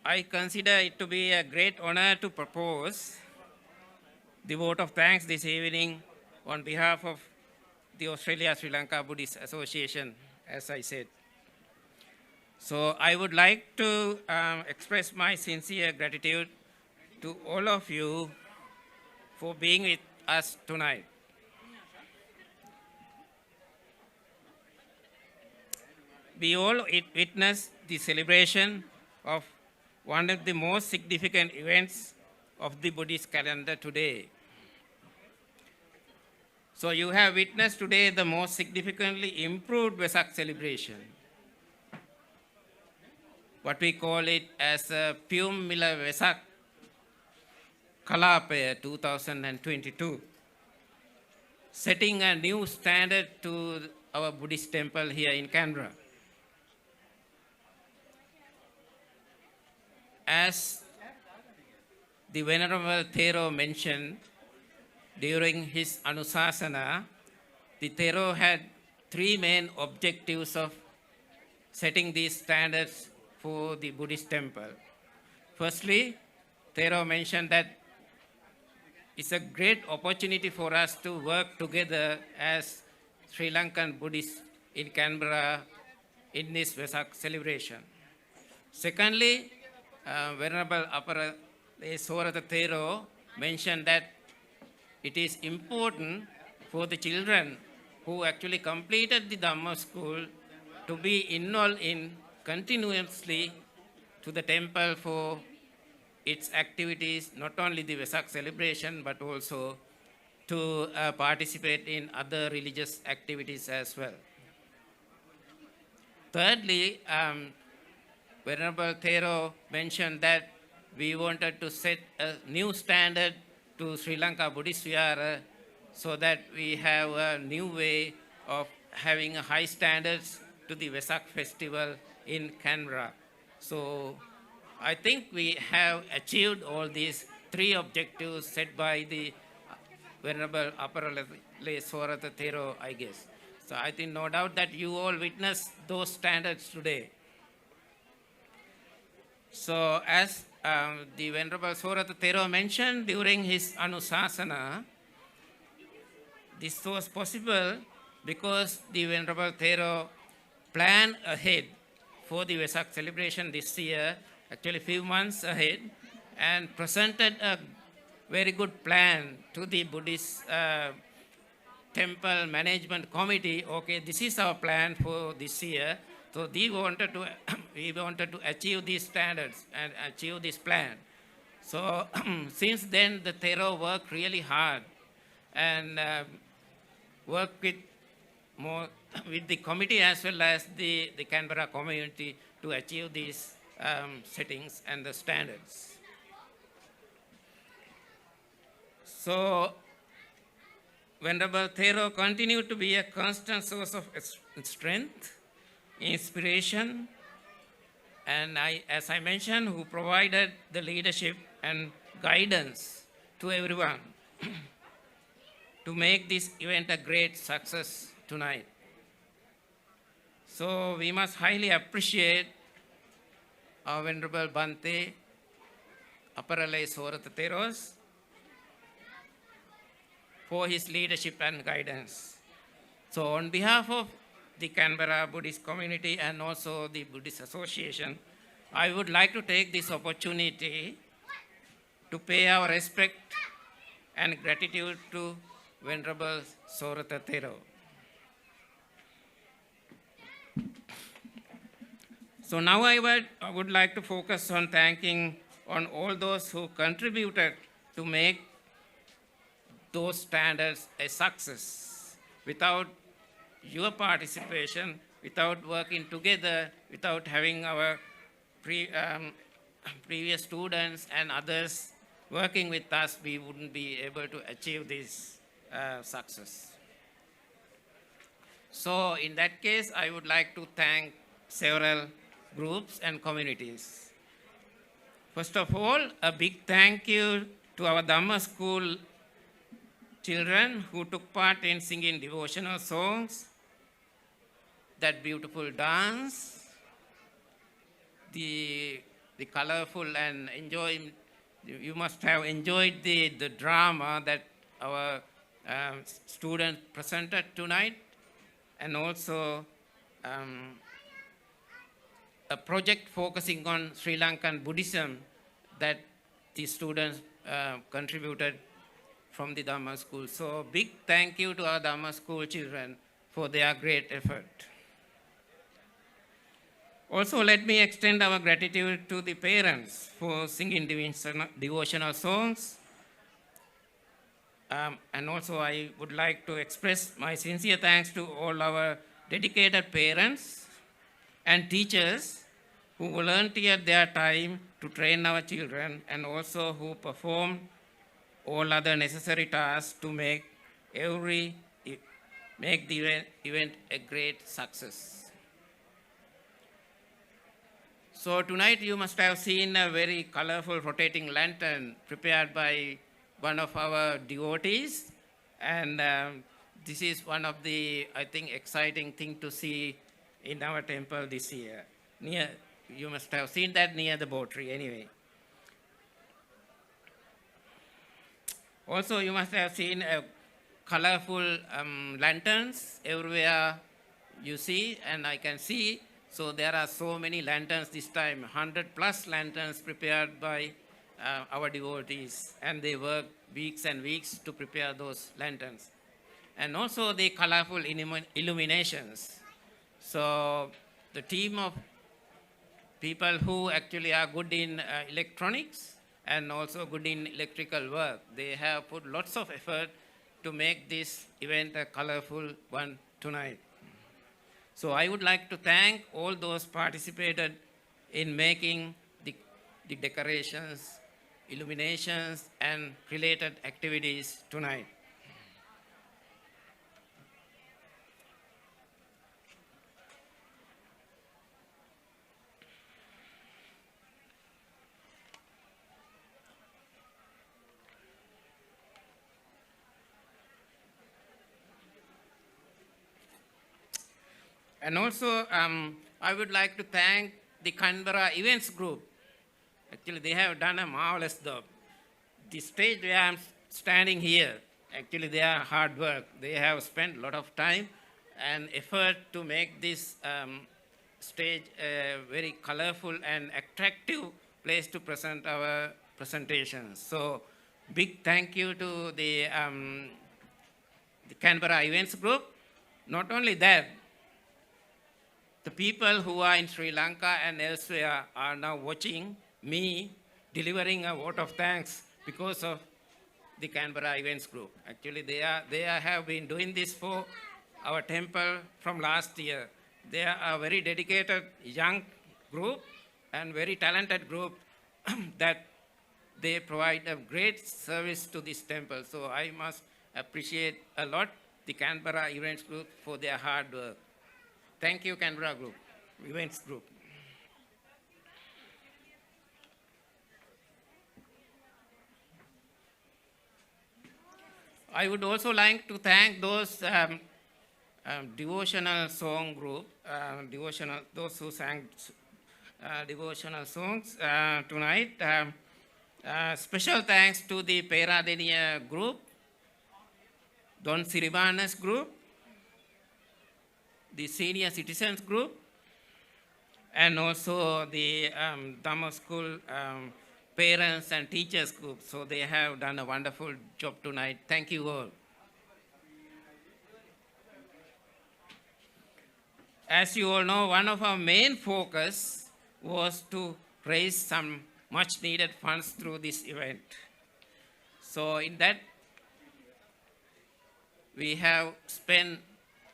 I consider it to be a great honor to propose the vote of thanks this evening on behalf of the Australia-Sri Lanka Buddhist Association, as I said. So I would like to express my sincere gratitude to all of you for being with us tonight. We all witnessed the celebration of one of the most significant events of the Buddhist calendar today. So you have witnessed today the most significantly improved Vesak celebration. What we call it as a Pyum Mila Vesak Kalapaya 2022, setting a new standard to our Buddhist temple here in Canberra. As the Venerable Thero mentioned during his Anusasana, the Thero had three main objectives of setting these standards for the Buddhist temple. Firstly, Thero mentioned that it's a great opportunity for us to work together as Sri Lankan Buddhists in Canberra in this Vesak celebration. Secondly, Venerable Apara Sorata Thero mentioned that it is important for the children who actually completed the Dhamma school to be involved in continuously to the temple for its activities, not only the Vesak celebration, but also to participate in other religious activities as well. Thirdly, Venerable Thero mentioned that we wanted to set a new standard to Sri Lanka Buddhist Vihara so that we have a new way of having a high standards to the Vesak festival in Canberra. So I think we have achieved all these three objectives set by the Venerable Aparale Sorata Thero, I guess. So I think no doubt that you all witnessed those standards today. So as the Venerable Sorata Thero mentioned during his Anusasana, this was possible because the Venerable Thero planned ahead for the Vesak celebration this year, actually a few months ahead, and presented a very good plan to the Buddhist temple management committee. Okay, this is our plan for this year. So we wanted to achieve these standards and achieve this plan. So since then, the Thero worked really hard and worked with the committee as well as the Canberra community to achieve these settings and the standards. So Venerable Thero continued to be a constant source of strength, inspiration, and as I mentioned, who provided the leadership and guidance to everyone to make this event a great success tonight. So we must highly appreciate our Venerable Bhante Aparale Sorata Theros for his leadership and guidance. So on behalf of the Canberra Buddhist community and also the Buddhist Association, I would like to take this opportunity to pay our respect and gratitude to Venerable Sorata Thero. So now I would like to focus on thanking on all those who contributed to make those standards a success. Without your participation, without working together, without having our previous students and others working with us, we wouldn't be able to achieve this success. So in that case, I would like to thank several groups and communities. First of all, a big thank you to our Dhamma school children who took part in singing devotional songs, that beautiful dance, the colorful and you must have enjoyed the drama that our students presented tonight, and also a project focusing on Sri Lankan Buddhism that the students contributed from the Dhamma school. So big thank you to our Dhamma school children for their great effort. Also, let me extend our gratitude to the parents for singing devotional songs. And also I would like to express my sincere thanks to all our dedicated parents and teachers who volunteered their time to train our children, and also who performed all other necessary tasks to make the event a great success. So tonight you must have seen a very colorful rotating lantern prepared by one of our devotees, and this is one of the, I think, exciting thing to see in our temple this year. You must have seen that near the boat tree anyway. Also, you must have seen colorful lanterns everywhere you see, and I can see. So there are so many lanterns this time, 100+ lanterns prepared by our devotees, and they work weeks and weeks to prepare those lanterns. And also the colorful illuminations. So the team of people who actually are good in electronics and also good in electrical work, they have put lots of effort to make this event a colorful one tonight. So I would like to thank all those participated in making the decorations, illuminations, and related activities tonight. And also, I would like to thank the Canberra Events Group. Actually, they have done a marvelous job. The stage where I'm standing here, actually, they are hard work. They have spent a lot of time and effort to make this stage a very colorful and attractive place to present our presentations. So, big thank you to the Canberra Events Group. Not only that, the people who are in Sri Lanka and elsewhere are now watching me delivering a vote of thanks because of the Canberra Events Group. Actually, they have been doing this for our temple from last year. They are a very dedicated young group and very talented group that they provide a great service to this temple. So I must appreciate a lot the Canberra Events Group for their hard work. Thank you, Canberra Group, Events Group. I would also like to thank those devotional song group, those who sang devotional songs tonight. Special thanks to the Peradeniya group, Don Siribanas group, the senior citizens group, and also the Dhamma School parents and teachers group. So they have done a wonderful job tonight. Thank you all. As you all know, one of our main focus was to raise some much needed funds through this event. So in that, we have spent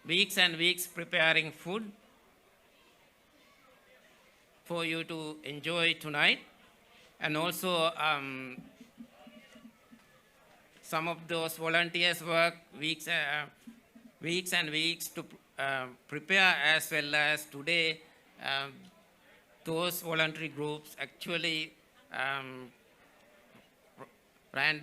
weeks and weeks preparing food for you to enjoy tonight. And also some of those volunteers work weeks and weeks to prepare, as well as today those voluntary groups actually ran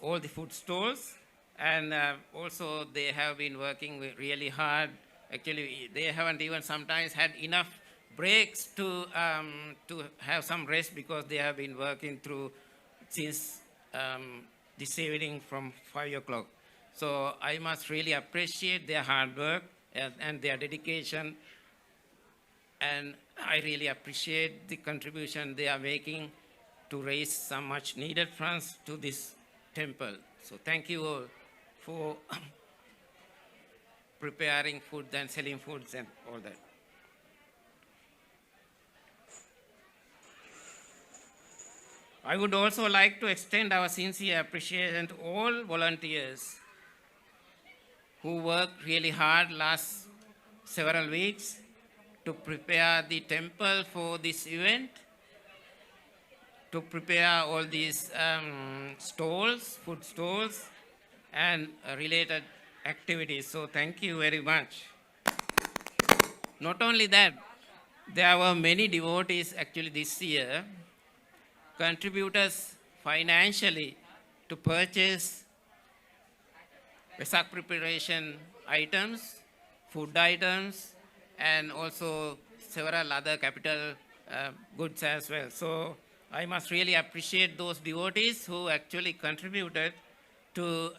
all the food stalls, and also they have been working really hard. Actually, they haven't even sometimes had enough breaks to have some rest, because they have been working through since this evening from 5 o'clock. So I must really appreciate their hard work and their dedication, and I really appreciate the contribution they are making to raise some much needed funds to this temple. So thank you all for preparing food and selling foods and all that. I would also like to extend our sincere appreciation to all volunteers who worked really hard last several weeks to prepare the temple for this event, to prepare all these stalls, food stalls, and related activities. So thank you very much. Not only that, there were many devotees actually this year, contributors financially to purchase Vesak preparation items, food items, and also several other capital goods as well. So I must really appreciate those devotees who actually contributed to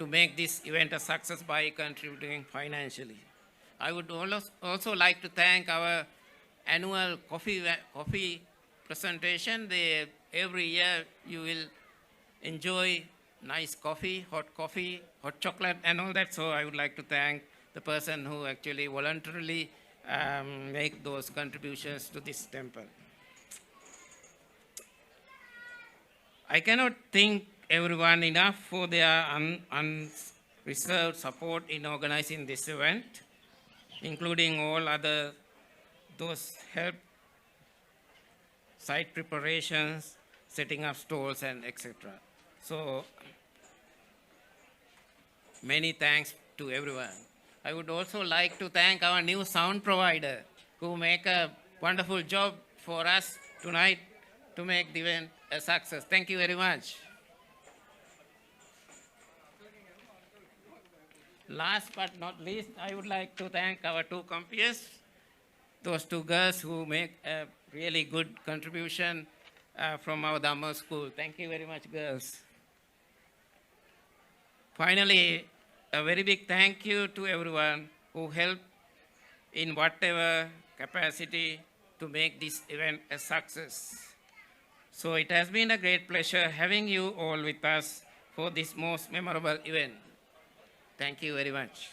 make this event a success by contributing financially. I would also like to thank our annual coffee presentation. Every year you will enjoy nice coffee, hot chocolate, and all that. So I would like to thank the person who actually voluntarily make those contributions to this temple. I cannot thank everyone enough for their unreserved support in organizing this event, including all other those help, site preparations, setting up stalls, and etc. So many thanks to everyone. I would also like to thank our new sound provider, who make a wonderful job for us tonight to make the event a success. Thank you very much. Last but not least, I would like to thank our two compeers, those two girls who make a really good contribution from our Dhamma school. Thank you very much, girls. Finally, a very big thank you to everyone who helped in whatever capacity to make this event a success. So it has been a great pleasure having you all with us for this most memorable event. Thank you very much.